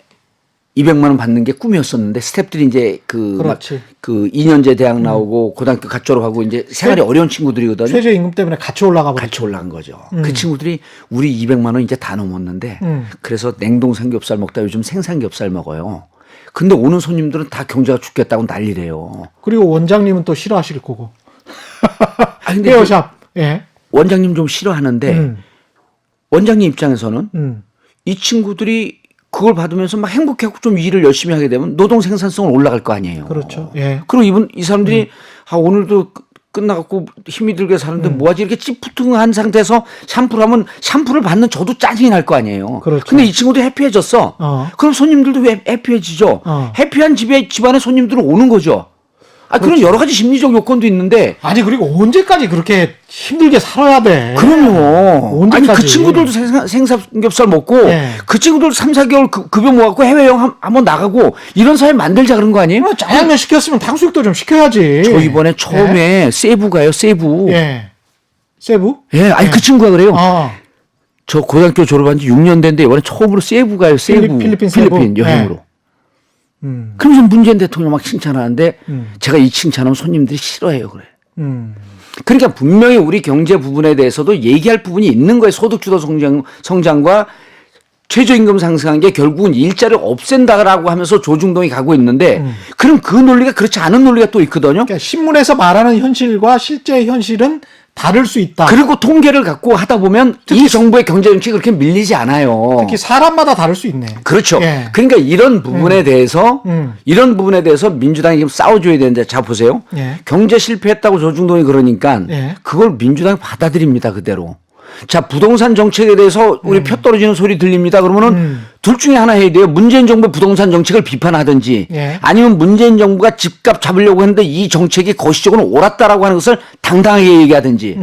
Speaker 4: 200만 원 받는 게 꿈이었었는데 스태프들이 이제
Speaker 3: 그렇지.
Speaker 4: 그 2년제 대학 나오고 고등학교 갓 졸업하고 이제 생활이 어려운 친구들이거든요.
Speaker 3: 최저임금 때문에 같이 올라가 버렸죠.
Speaker 4: 같이 올라간 거죠. 그 친구들이 우리 200만 원 이제 다 넘었는데 그래서 냉동 삼겹살 먹다 요즘 생삼겹살 먹어요. 근데 오는 손님들은 다 경제가 죽겠다고 난리래요.
Speaker 3: 그리고 원장님은 또 싫어하실 거고.
Speaker 4: 아, 근데
Speaker 3: 헤어샵. 예.
Speaker 4: 원장님 좀 싫어하는데 원장님 입장에서는 이 친구들이 그걸 받으면서 막 행복해하고 좀 일을 열심히 하게 되면 노동 생산성은 올라갈 거 아니에요.
Speaker 3: 그렇죠. 예.
Speaker 4: 그리고 이 사람들이 오늘도 끝나갖고 힘이 들게 사는데 뭐하지 이렇게 찌푸둥한 상태에서 샴푸를 하면 샴푸를 받는 저도 짜증이 날 거 아니에요.
Speaker 3: 그렇죠.
Speaker 4: 근데 이 친구도 해피해졌어. 그럼 손님들도 왜 해피해지죠. 해피한 집안에 손님들은 오는 거죠. 그런 여러 가지 심리적 요건도 있는데.
Speaker 3: 아니 그리고 언제까지 그렇게 힘들게 살아야 돼?
Speaker 4: 그럼요.
Speaker 3: 언제까지?
Speaker 4: 아니 그 친구들도 생삼겹살 먹고
Speaker 3: 네.
Speaker 4: 그 친구들 3-4개월 급여 모아갖고 해외여행 한번 나가고 이런 사회 만들자 그런 거 아니에요?
Speaker 3: 짜장면 시켰으면 탕수육도 좀 시켜야지.
Speaker 4: 저 이번에 처음에 세부 가요, 세부.
Speaker 3: 예. 세부?
Speaker 4: 예, 아니 그 친구가 그래요.
Speaker 3: 어.
Speaker 4: 저 고등학교 졸업한 지 6년 됐는데 이번에 처음으로 세부 가요, 세부.
Speaker 3: 필리핀 세부.
Speaker 4: 여행으로. 그러면서 문재인 대통령 막 칭찬하는데 제가 이 칭찬하면 손님들이 싫어해요, 그래. 그러니까 분명히 우리 경제 부분에 대해서도 얘기할 부분이 있는 거예요. 소득주도 성장과 최저임금 상승한 게 결국은 일자리를 없앤다라고 하면서 조중동이 가고 있는데 그럼 그 논리가 그렇지 않은 논리가 또 있거든요.
Speaker 3: 그러니까 신문에서 말하는 현실과 실제 현실은 다를 수 있다.
Speaker 4: 그리고 통계를 갖고 하다 보면 이 정부의 경제 정책이 그렇게 밀리지 않아요.
Speaker 3: 특히 사람마다 다를 수 있네.
Speaker 4: 그렇죠.
Speaker 3: 예.
Speaker 4: 그러니까 이런 부분에 대해서 민주당이 지금 싸워줘야 되는데 자 보세요.
Speaker 3: 예.
Speaker 4: 경제 실패했다고 조중동이 그러니까
Speaker 3: 예.
Speaker 4: 그걸 민주당이 받아들입니다 그대로. 자 부동산 정책에 대해서 우리 표 떨어지는 소리 들립니다. 그러면은 둘 중에 하나 해야 돼요. 문재인 정부의 부동산 정책을 비판하든지
Speaker 3: 예.
Speaker 4: 아니면 문재인 정부가 집값 잡으려고 했는데 이 정책이 거시적으로 옳았다라고 하는 것을 당당하게 얘기하든지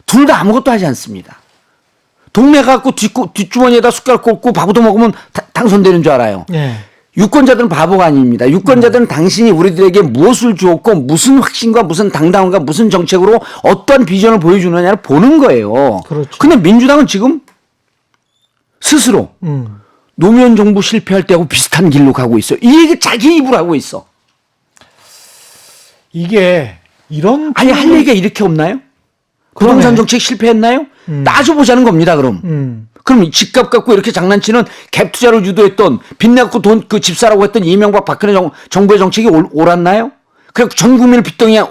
Speaker 4: 둘 다 아무것도 하지 않습니다. 동네 갖고 뒷주머니에다 숟가락 꽂고 밥도 먹으면 당선되는 줄 알아요.
Speaker 3: 예.
Speaker 4: 유권자들은 바보가 아닙니다. 유권자들은 당신이 우리들에게 무엇을 주었고 무슨 확신과 무슨 당당함과 무슨 정책으로 어떤 비전을 보여주느냐를 보는 거예요.
Speaker 3: 그렇죠.
Speaker 4: 근데 민주당은 지금 스스로 노무현 정부 실패할 때하고 비슷한 길로 가고 있어요. 이 얘기 자기 입으로 하고 있어.
Speaker 3: 이게 이런
Speaker 4: 아니 할 얘기가 이렇게 없나요? 부동산 정책 실패했나요? 따져보자는 겁니다. 그럼 집값 갖고 이렇게 장난치는 갭 투자를 유도했던 빚내갖고 돈 그 집 사라고 했던 이명박 박근혜 정부의 정책이 옳았나요? 그리고 전 국민을 빚덩이에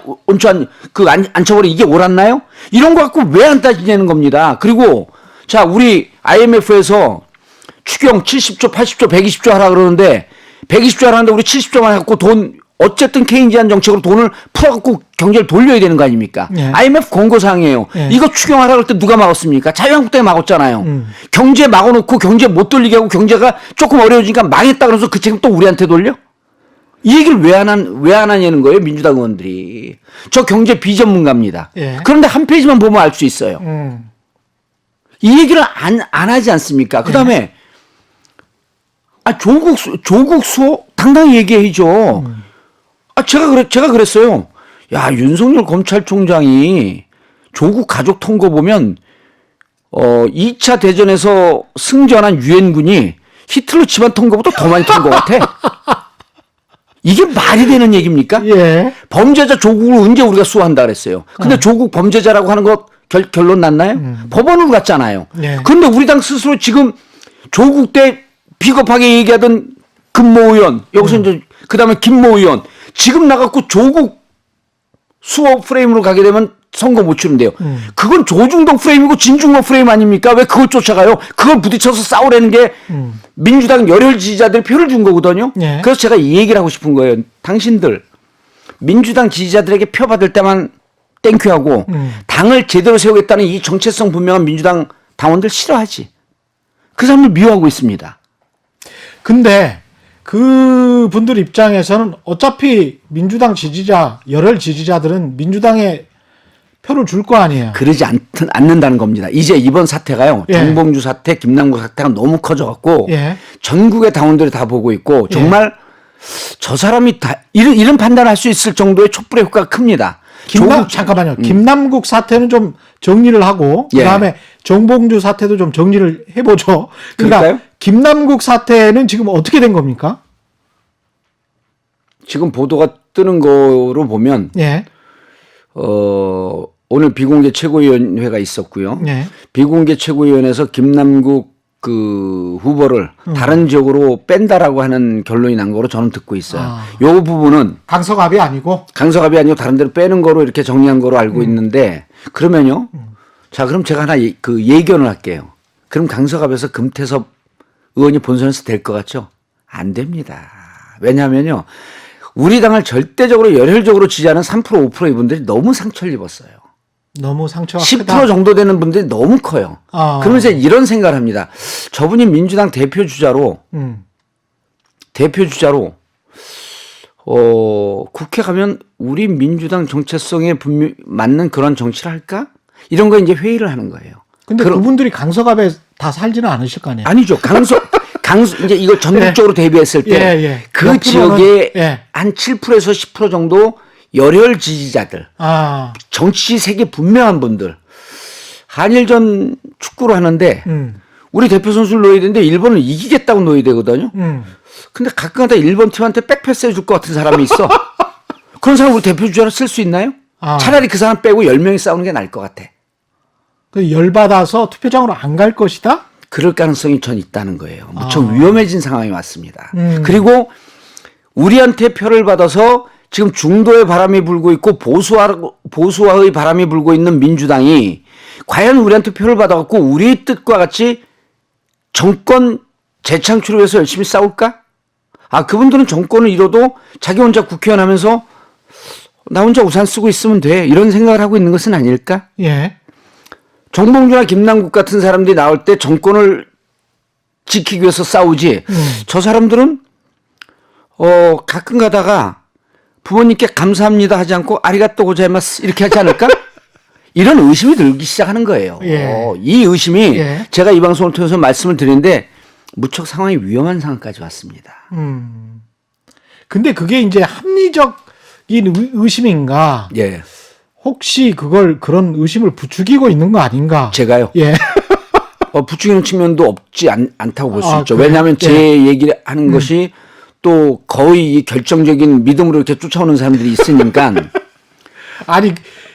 Speaker 4: 앉혀버린 이게 옳았나요? 이런 거 갖고 왜 안 따지냐는 겁니다. 그리고 자 우리 IMF에서 추경 70조, 80조, 120조 하라 그러는데 120조 하라는데 우리 70조만 갖고 돈 어쨌든 케인지안 정책으로 돈을 풀어갖고 경제를 돌려야 되는 거 아닙니까?
Speaker 3: 예.
Speaker 4: IMF 권고사항이에요.
Speaker 3: 예.
Speaker 4: 이거 추경하라 그럴 때 누가 막았습니까? 자유한국 때문에 막았잖아요. 경제 막아놓고 경제 못 돌리게 하고 경제가 조금 어려워지니까 망했다 그러면서 그 책임 또 우리한테 돌려? 이 얘기를 왜 안 하냐는 거예요, 민주당 의원들이. 저 경제 비전문가입니다.
Speaker 3: 예.
Speaker 4: 그런데 한 페이지만 보면 알 수 있어요. 이 얘기를 안 하지 않습니까? 그 다음에, 조국 수호 당당히 얘기해야죠. 제가 그랬어요. 야, 윤석열 검찰총장이 조국 가족 통고 보면 2차 대전에서 승전한 유엔군이 히틀러 집안 통고보다 더 많이 통고 같아. 이게 말이 되는 얘기입니까?
Speaker 3: 예.
Speaker 4: 범죄자 조국을 언제 우리가 수호한다 그랬어요. 근데 조국 범죄자라고 하는 거 결론 났나요? 법원으로 갔잖아요.
Speaker 3: 예.
Speaker 4: 근데 우리 당 스스로 지금 조국 때 비겁하게 얘기하던 금모 의원, 여기서 이제 그다음에 김모 의원 지금 나갖고 조국 수호 프레임으로 가게 되면 선거 못 치른대요. 그건 조중동 프레임이고 진중권 프레임 아닙니까? 왜 그걸 쫓아가요? 그걸 부딪혀서 싸우라는 게 민주당 열혈 지지자들이 표를 준 거거든요.
Speaker 3: 예.
Speaker 4: 그래서 제가 이 얘기를 하고 싶은 거예요. 당신들 민주당 지지자들에게 표 받을 때만 땡큐하고 당을 제대로 세우겠다는 이 정체성 분명한 민주당 당원들 싫어하지. 그 사람을 미워하고 있습니다.
Speaker 3: 근데 그 분들 입장에서는 어차피 민주당 지지자, 열혈 지지자들은 민주당에 표를 줄 거 아니에요.
Speaker 4: 그러지 않는다는 겁니다. 이제 이번 사태가요.
Speaker 3: 예.
Speaker 4: 정봉주 사태, 김남국 사태가 너무 커져갖고
Speaker 3: 예.
Speaker 4: 전국의 당원들이 다 보고 있고 정말 저 사람이 다 이런 판단할 수 있을 정도의 촛불의 효과가 큽니다.
Speaker 3: 잠깐만요. 김남국 사태는 좀 정리를 하고
Speaker 4: 예.
Speaker 3: 그다음에 정봉주 사태도 좀 정리를 해보죠. 그러니까
Speaker 4: 그럴까요?
Speaker 3: 김남국 사태는 지금 어떻게 된 겁니까?
Speaker 4: 지금 보도가 뜨는 거로 보면
Speaker 3: 예.
Speaker 4: 오늘 비공개 최고위원회가 있었고요.
Speaker 3: 예.
Speaker 4: 비공개 최고위원회에서 김남국 그 후보를 다른 지역으로 뺀다라고 하는 결론이 난 거로 저는 듣고 있어요. 요 부분은
Speaker 3: 강서갑이 아니고
Speaker 4: 강서갑이 아니고 다른 데로 빼는 거로 이렇게 정리한 거로 알고 있는데 그러면요. 자, 그럼 제가 하나 그 예견을 할게요. 그럼 강서갑에서 금태섭 의원이 본선에서 될 것 같죠? 안 됩니다. 왜냐하면요. 우리 당을 절대적으로 열혈적으로 지지하는 3% 5% 이분들이 너무 상처를 입었어요.
Speaker 3: 너무 상처가
Speaker 4: 10%
Speaker 3: 크다.
Speaker 4: 정도 되는 분들이 너무 커요. 그러면서 이런 생각을 합니다. 저분이 민주당 대표 주자로 국회 가면 우리 민주당 정체성에 맞는 그런 정치를 할까? 이런 거 이제 회의를 하는 거예요.
Speaker 3: 근데 그분들이 강서갑에 다 살지는 않으실 거 아니에요?
Speaker 4: 아니죠. 강서 이제 이거 전국적으로 대비했을 때 그
Speaker 3: 몇
Speaker 4: 지역에
Speaker 3: 프로는,
Speaker 4: 한 7%에서 10% 정도 열혈 지지자들, 정치 색이 분명한 분들. 한일전 축구를 하는데 우리 대표 선수를 넣어야 되는데 일본을 이기겠다고 넣어야 되거든요. 근데 가끔가다 일본 팀한테 백패스 해줄 것 같은 사람이 있어. 그런 사람 우리 대표 주자로 쓸 수 있나요? 차라리 그 사람 빼고 10명이 싸우는 게 나을 것 같아.
Speaker 3: 그 열받아서 투표장으로 안 갈 것이다?
Speaker 4: 그럴 가능성이 전 있다는 거예요. 무척 위험해진 상황이 왔습니다. 그리고 우리한테 표를 받아서 지금 중도의 바람이 불고 있고 보수화의 바람이 불고 있는 민주당이 과연 우리한테 표를 받아갖고 우리의 뜻과 같이 정권 재창출을 위해서 열심히 싸울까? 그분들은 정권을 잃어도 자기 혼자 국회의원 하면서 나 혼자 우산 쓰고 있으면 돼. 이런 생각을 하고 있는 것은 아닐까?
Speaker 3: 예.
Speaker 4: 정봉주나 김남국 같은 사람들이 나올 때 정권을 지키기 위해서 싸우지. 저 사람들은 가끔 가다가 부모님께 감사합니다 하지 않고 아리가또 고자이마스 이렇게 하지 않을까? 이런 의심이 들기 시작하는 거예요. 이 의심이 제가 이 방송을 통해서 말씀을 드리는데 무척 상황이 위험한 상황까지 왔습니다.
Speaker 3: 근데 그게 이제 합리적인 의심인가?
Speaker 4: 예.
Speaker 3: 혹시 그런 의심을 부추기고 있는 거 아닌가?
Speaker 4: 제가요?
Speaker 3: 예.
Speaker 4: 부추기는 측면도 없지 않다고 볼 수 있죠.
Speaker 3: 그래요?
Speaker 4: 왜냐하면 제 얘기를 하는 것이 또 거의 결정적인 믿음으로 이렇게 쫓아오는 사람들이 있으니까.
Speaker 3: 아니,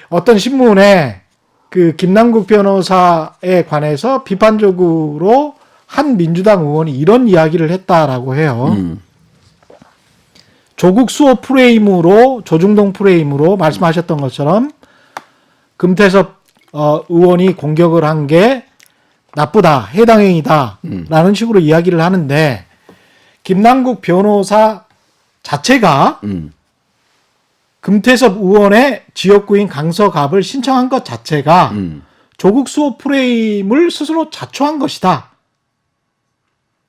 Speaker 3: 어떤 신문에 그 김남국 변호사에 관해서 비판적으로 한 민주당 의원이 이런 이야기를 했다라고 해요. 조국 수호 프레임으로, 조중동 프레임으로 말씀하셨던 것처럼 금태섭 의원이 공격을 한 게 나쁘다, 해당 행위다 라는 식으로 이야기를 하는데 김남국 변호사 자체가 금태섭 의원의 지역구인 강서갑을 신청한 것 자체가 조국 수호 프레임을 스스로 자초한 것이다.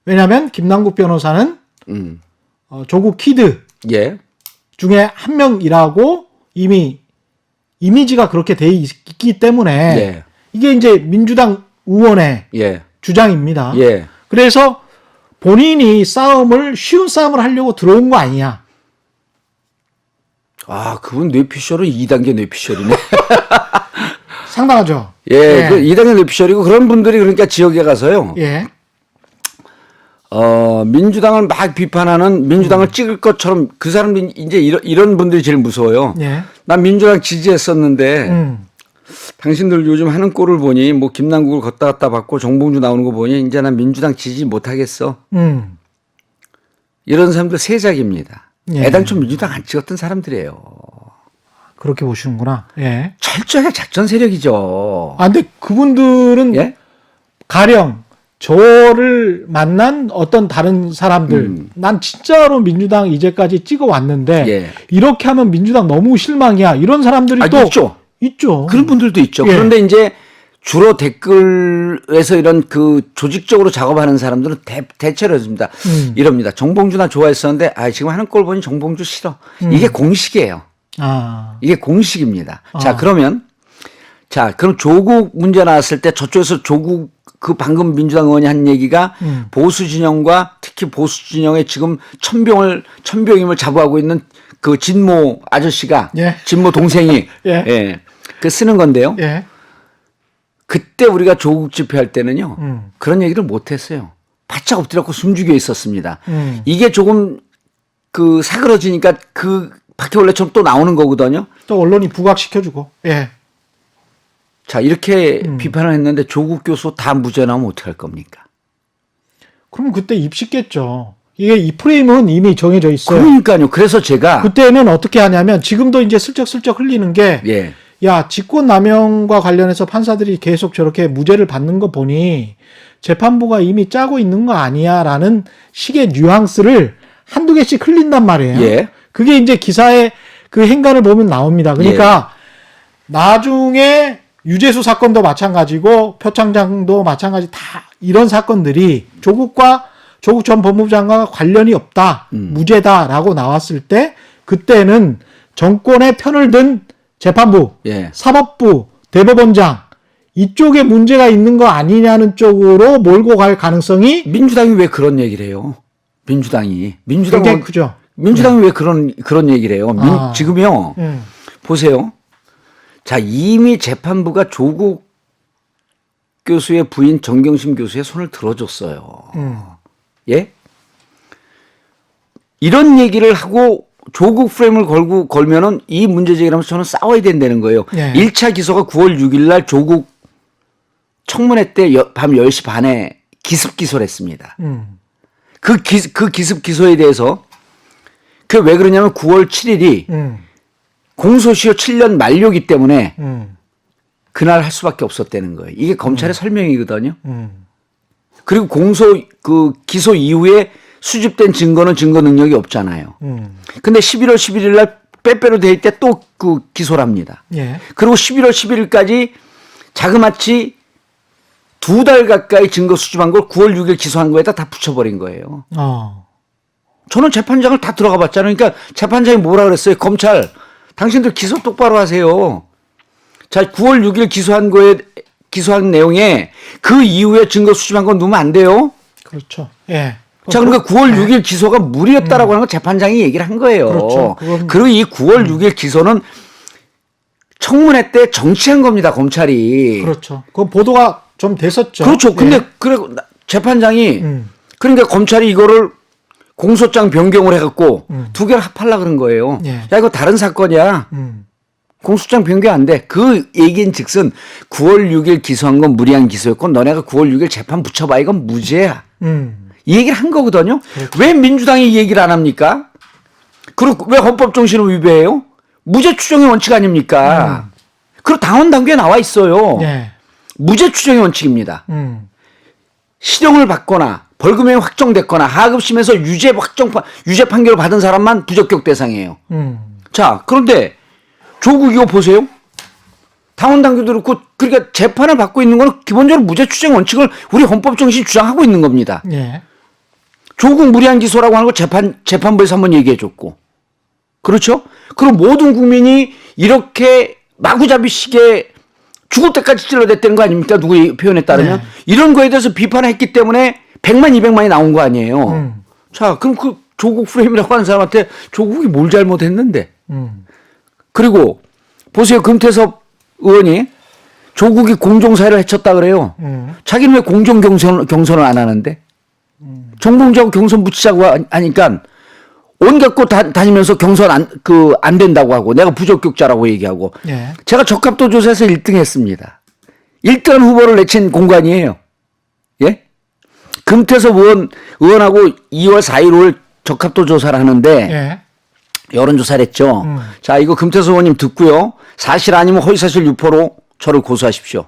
Speaker 3: 왜냐하면 김남국 변호사는 조국 키드 중에 한 명이라고 이미 이미지가 그렇게 돼 있기 때문에 이게 이제 민주당 의원의 주장입니다. 그래서 본인이 쉬운 싸움을 하려고 들어온 거 아니냐.
Speaker 4: 아, 그분 뇌피셜은 2단계 뇌피셜이네.
Speaker 3: 상당하죠.
Speaker 4: 예,
Speaker 3: 예.
Speaker 4: 그 2단계 뇌피셜이고 그런 분들이 그러니까 지역에 가서요.
Speaker 3: 예.
Speaker 4: 민주당을 막 비판하는 민주당을 찍을 것처럼 그 사람들이 이제 이런 분들이 제일 무서워요.
Speaker 3: 예.
Speaker 4: 난 민주당 지지했었는데 당신들 요즘 하는 꼴을 보니 뭐 김남국을 걷다 갔다 받고 정봉주 나오는 거 보니 이제 난 민주당 지지 못하겠어. 이런 사람들 세작입니다.
Speaker 3: 예.
Speaker 4: 애당초 민주당 안 찍었던 사람들이에요.
Speaker 3: 그렇게 보시는구나. 예.
Speaker 4: 철저하게 작전 세력이죠.
Speaker 3: 아, 근데 그분들은
Speaker 4: 예?
Speaker 3: 가령 저를 만난 어떤 다른 사람들, 난 진짜로 민주당 이제까지 찍어 왔는데
Speaker 4: 예.
Speaker 3: 이렇게 하면 민주당 너무 실망이야. 이런 사람들이 또
Speaker 4: 있죠.
Speaker 3: 있죠.
Speaker 4: 그런 분들도 있죠.
Speaker 3: 예.
Speaker 4: 그런데 이제 주로 댓글에서 이런 그 조직적으로 작업하는 사람들은 대체로 이럽니다. 정봉주나 좋아했었는데 지금 하는 꼴 보니 정봉주 싫어. 이게 공식이에요.
Speaker 3: 아.
Speaker 4: 이게 공식입니다. 자, 그럼 조국 문제 나왔을 때 저쪽에서 조국 그 방금 민주당 의원이 한 얘기가 보수 진영과 특히 보수 진영의 지금 천병임을 자부하고 있는 그 진모 아저씨가
Speaker 3: 예.
Speaker 4: 진모 동생이
Speaker 3: 예.
Speaker 4: 예. 그 쓰는 건데요.
Speaker 3: 예.
Speaker 4: 그때 우리가 조국 집회할 때는요. 그런 얘기를 못 했어요. 바짝 엎드렸고 숨죽여 있었습니다. 이게 조금 그 사그러지니까 그 바퀴벌레처럼 또 나오는 거거든요.
Speaker 3: 또 언론이 부각시켜주고. 예.
Speaker 4: 자, 이렇게 비판을 했는데 조국 교수 다 무죄 나오면 어떡할 겁니까?
Speaker 3: 그럼 그때 입식겠죠. 이게 이 프레임은 이미 정해져 있어요.
Speaker 4: 그러니까요. 그래서 제가
Speaker 3: 그때는 어떻게 하냐면 지금도 이제 슬쩍슬쩍 흘리는 게
Speaker 4: 예.
Speaker 3: 야, 직권남용과 관련해서 판사들이 계속 저렇게 무죄를 받는 거 보니 재판부가 이미 짜고 있는 거 아니야 라는 식의 뉘앙스를 한두 개씩 흘린단 말이에요.
Speaker 4: 예.
Speaker 3: 그게 이제 기사의 그 행간을 보면 나옵니다. 그러니까 나중에 유재수 사건도 마찬가지고 표창장도 마찬가지 다 이런 사건들이 조국 전 법무부 장관과 관련이 없다. 무죄다라고 나왔을 때 그때는 정권의 편을 든 재판부,
Speaker 4: 예.
Speaker 3: 사법부, 대법원장 이쪽에 문제가 있는 거 아니냐는 쪽으로 몰고 갈 가능성이
Speaker 4: 민주당이 왜 그런 얘기를 해요? 민주당이
Speaker 3: 굉장히 크죠.
Speaker 4: 민주당이 왜 그런 얘기를 해요? 지금요. 보세요. 자, 이미 재판부가 조국 교수의 부인 정경심 교수의 손을 들어줬어요. 예? 이런 얘기를 하고 조국 프레임을 걸면은 이 문제 제기를 하면서 저는 싸워야 된다는 거예요.
Speaker 3: 예.
Speaker 4: 1차 기소가 9월 6일 날 조국 청문회 때 밤 10시 반에 기습 기소를 했습니다. 그 기습 기소에 대해서 그게 왜 그러냐면 9월 7일이 공소시효 7년 만료기 때문에 그날 할 수밖에 없었다는 거예요. 이게 검찰의 설명이거든요. 그리고 기소 이후에 수집된 증거는 증거 능력이 없잖아요. 근데 11월 11일 날 빼빼로 돼 있을 때 또 그 기소를 합니다.
Speaker 3: 예.
Speaker 4: 그리고 11월 11일까지 자그마치 2달 가까이 증거 수집한 걸 9월 6일 기소한 거에다 다 붙여버린 거예요. 저는 재판장을 다 들어가 봤잖아요. 그러니까 재판장이 뭐라 그랬어요? 검찰, 당신들 기소 똑바로 하세요. 자, 9월 6일 기소한 내용에 그 이후에 증거 수집한 건 넣으면 안 돼요.
Speaker 3: 그렇죠. 예.
Speaker 4: 자, 그러니까 9월 6일 기소가 무리였다라고 하는 건 재판장이 얘기를 한 거예요.
Speaker 3: 그렇죠.
Speaker 4: 그리고 이 9월 6일 기소는 청문회 때 정치한 겁니다, 검찰이.
Speaker 3: 그렇죠. 그 보도가 좀 됐었죠.
Speaker 4: 그렇죠. 근데
Speaker 3: 예.
Speaker 4: 그래 재판장이 그러니까 검찰이 이거를 공소장 변경을 해갖고 두 개를 합하려고 그런 거예요.
Speaker 3: 예.
Speaker 4: 야, 이거 다른 사건이야. 공소장 변경 안 돼. 그 얘기인 즉슨 9월 6일 기소한 건 무리한 기소였고 너네가 9월 6일 재판 붙여봐. 이건 무죄야. 이 얘기를 한 거거든요.
Speaker 3: 그렇죠.
Speaker 4: 왜 민주당이 이 얘기를 안 합니까? 그리고 왜 헌법 정신을 위배해요? 무죄 추정의 원칙 아닙니까? 그리고 당원 단계에 나와 있어요.
Speaker 3: 예.
Speaker 4: 무죄 추정의 원칙입니다. 실형을 받거나 벌금형이 확정됐거나 하급심에서 유죄 판결을 받은 사람만 부적격 대상이에요. 자, 그런데 조국 이거 보세요. 당원 단계도 그렇고 그러니까 재판을 받고 있는 거는 기본적으로 무죄 추정 원칙을 우리 헌법 정신이 주장하고 있는 겁니다.
Speaker 3: 예.
Speaker 4: 조국 무리한 기소라고 하는 거 재판부에서 한번 얘기해 줬고. 그렇죠? 그리고 모든 국민이 이렇게 마구잡이식에 죽을 때까지 찔러댔다는 거 아닙니까? 누구의 표현에 따르면.
Speaker 3: 네.
Speaker 4: 이런 거에 대해서 비판을 했기 때문에 100만, 200만이 나온 거 아니에요. 자, 그럼 그 조국 프레임이라고 하는 사람한테 조국이 뭘 잘못했는데? 그리고 보세요. 금태섭 의원이 조국이 공정사회를 해쳤다 그래요. 자기는 왜 공정 경선을 안 하는데? 정봉주하고 경선 붙이자고 하니까 온갖 곳 다니면서 경선 안 된다고 하고 내가 부적격자라고 얘기하고
Speaker 3: 예.
Speaker 4: 제가 적합도 조사에서 1등 했습니다. 1등 후보를 내친 공간이에요. 예? 금태섭 의원하고 2월 4일 5일 적합도 조사를 하는데
Speaker 3: 예.
Speaker 4: 여론조사를 했죠. 자, 이거 금태섭 의원님 듣고요. 사실 아니면 허위사실 유포로 저를 고소하십시오.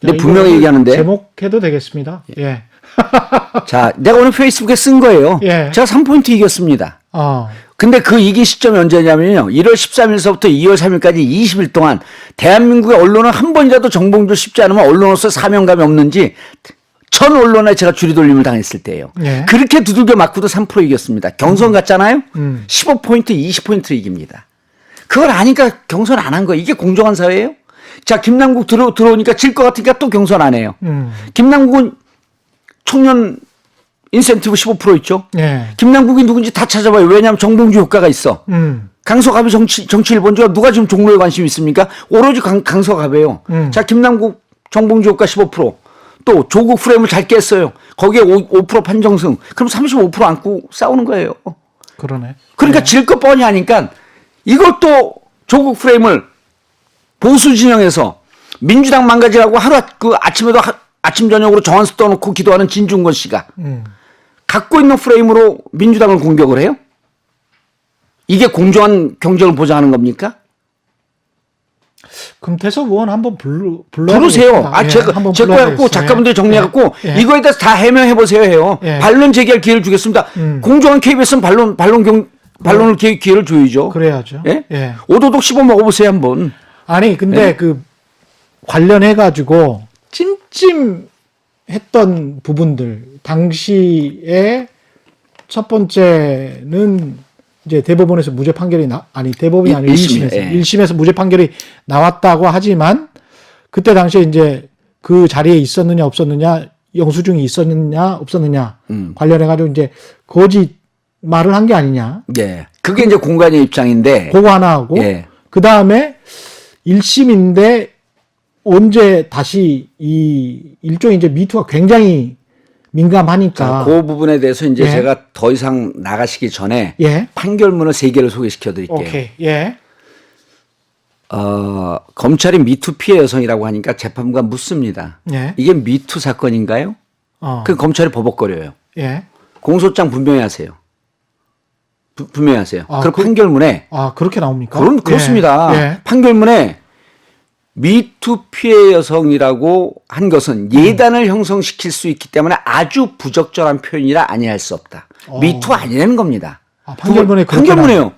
Speaker 4: 근데
Speaker 3: 자,
Speaker 4: 분명히
Speaker 3: 이거
Speaker 4: 얘기하는데.
Speaker 3: 제목해도 되겠습니다. 예.
Speaker 4: 자, 내가 오늘 페이스북에 쓴 거예요.
Speaker 3: 예.
Speaker 4: 제가 3포인트 이겼습니다. 근데 그 이긴 시점이 언제냐면요. 1월 13일서부터 2월 3일까지 20일 동안 대한민국의 언론은 한 번이라도 정봉주 씹지 않으면 언론으로서 사명감이 없는지 전 언론에 제가 줄이돌림을 당했을 때예요.
Speaker 3: 예.
Speaker 4: 그렇게 두들겨 맞고도 3% 이겼습니다. 경선 갔잖아요. 15포인트, 20포인트 이깁니다. 그걸 아니까 경선 안 한 거예요. 이게 공정한 사회예요? 자, 김남국 들어오니까 질 것 같으니까 또 경선 안 해요. 김남국은 청년 인센티브 15% 있죠.
Speaker 3: 예.
Speaker 4: 김남국이 누군지 다 찾아봐요. 왜냐하면 정봉주 효과가 있어. 강서갑의 정치 1번지가 누가 지금 종로에 관심이 있습니까? 오로지 강서갑이에요. 자, 김남국 정봉주 효과 15%. 또 조국 프레임을 잘 깼어요. 거기에 5% 판정승. 그럼 35% 안고 싸우는 거예요.
Speaker 3: 그러네.
Speaker 4: 그러니까
Speaker 3: 예.
Speaker 4: 질 것 뻔히 하니까 이걸 또 조국 프레임을 보수 진영에서 민주당 망가지라고 하루 아침에도 아침 저녁으로 정한수 떠놓고 기도하는 진중권 씨가 갖고 있는 프레임으로 민주당을 공격을 해요? 이게 공정한 경쟁을 보장하는 겁니까?
Speaker 3: 금태섭 의원 한번
Speaker 4: 부르세요.
Speaker 3: 예,
Speaker 4: 제가
Speaker 3: 한번
Speaker 4: 제 거였고
Speaker 3: 불러야겠어요.
Speaker 4: 작가분들이 정리해갖고
Speaker 3: 예.
Speaker 4: 이거에 대해서 다 해명해 보세요 해요.
Speaker 3: 예.
Speaker 4: 반론 제기할 기회를 주겠습니다. 공정한 KBS는 반론을 기회를 줘야죠.
Speaker 3: 그래야죠.
Speaker 4: 예?
Speaker 3: 예.
Speaker 4: 오도독 씹어 먹어보세요 한번.
Speaker 3: 아니 근데
Speaker 4: 예?
Speaker 3: 그 관련해 가지고 찜찜했던 부분들 당시에 첫 번째는 이제 대법원에서 무죄 판결이 대법원이 아니고 1심에서
Speaker 4: 예.
Speaker 3: 1심에서 무죄 판결이 나왔다고 하지만 그때 당시에 이제 그 자리에 있었느냐 없었느냐 영수증이 있었느냐 없었느냐 관련해 가지고 이제 거짓 말을 한 게 아니냐.
Speaker 4: 예. 그게 이제 공관의 입장인데.
Speaker 3: 그거 하나 하고
Speaker 4: 예.
Speaker 3: 그다음에 1심인데 언제 다시 이 일종의 이제 미투가 굉장히 민감하니까
Speaker 4: 그 부분에 대해서 이제
Speaker 3: 예.
Speaker 4: 제가 더 이상 나가시기 전에
Speaker 3: 예.
Speaker 4: 판결문을 3개를 소개시켜 드릴게요.
Speaker 3: 오케이. 예.
Speaker 4: 검찰이 미투 피해 여성이라고 하니까 재판부가 묻습니다.
Speaker 3: 예.
Speaker 4: 이게 미투 사건인가요? 그 검찰이 버벅거려요.
Speaker 3: 예.
Speaker 4: 공소장 분명히 하세요. 분명히 하세요. 그리고
Speaker 3: 그-
Speaker 4: 판결문에
Speaker 3: 그렇게 나옵니까?
Speaker 4: 그렇습니다.
Speaker 3: 예.
Speaker 4: 판결문에 미투 피해 여성이라고 한 것은 예단을 형성시킬 수 있기 때문에 아주 부적절한 표현이라 아니할 수 없다. 미투 아니라는 겁니다.
Speaker 3: 판결문에 그렇게
Speaker 4: 판결문에요.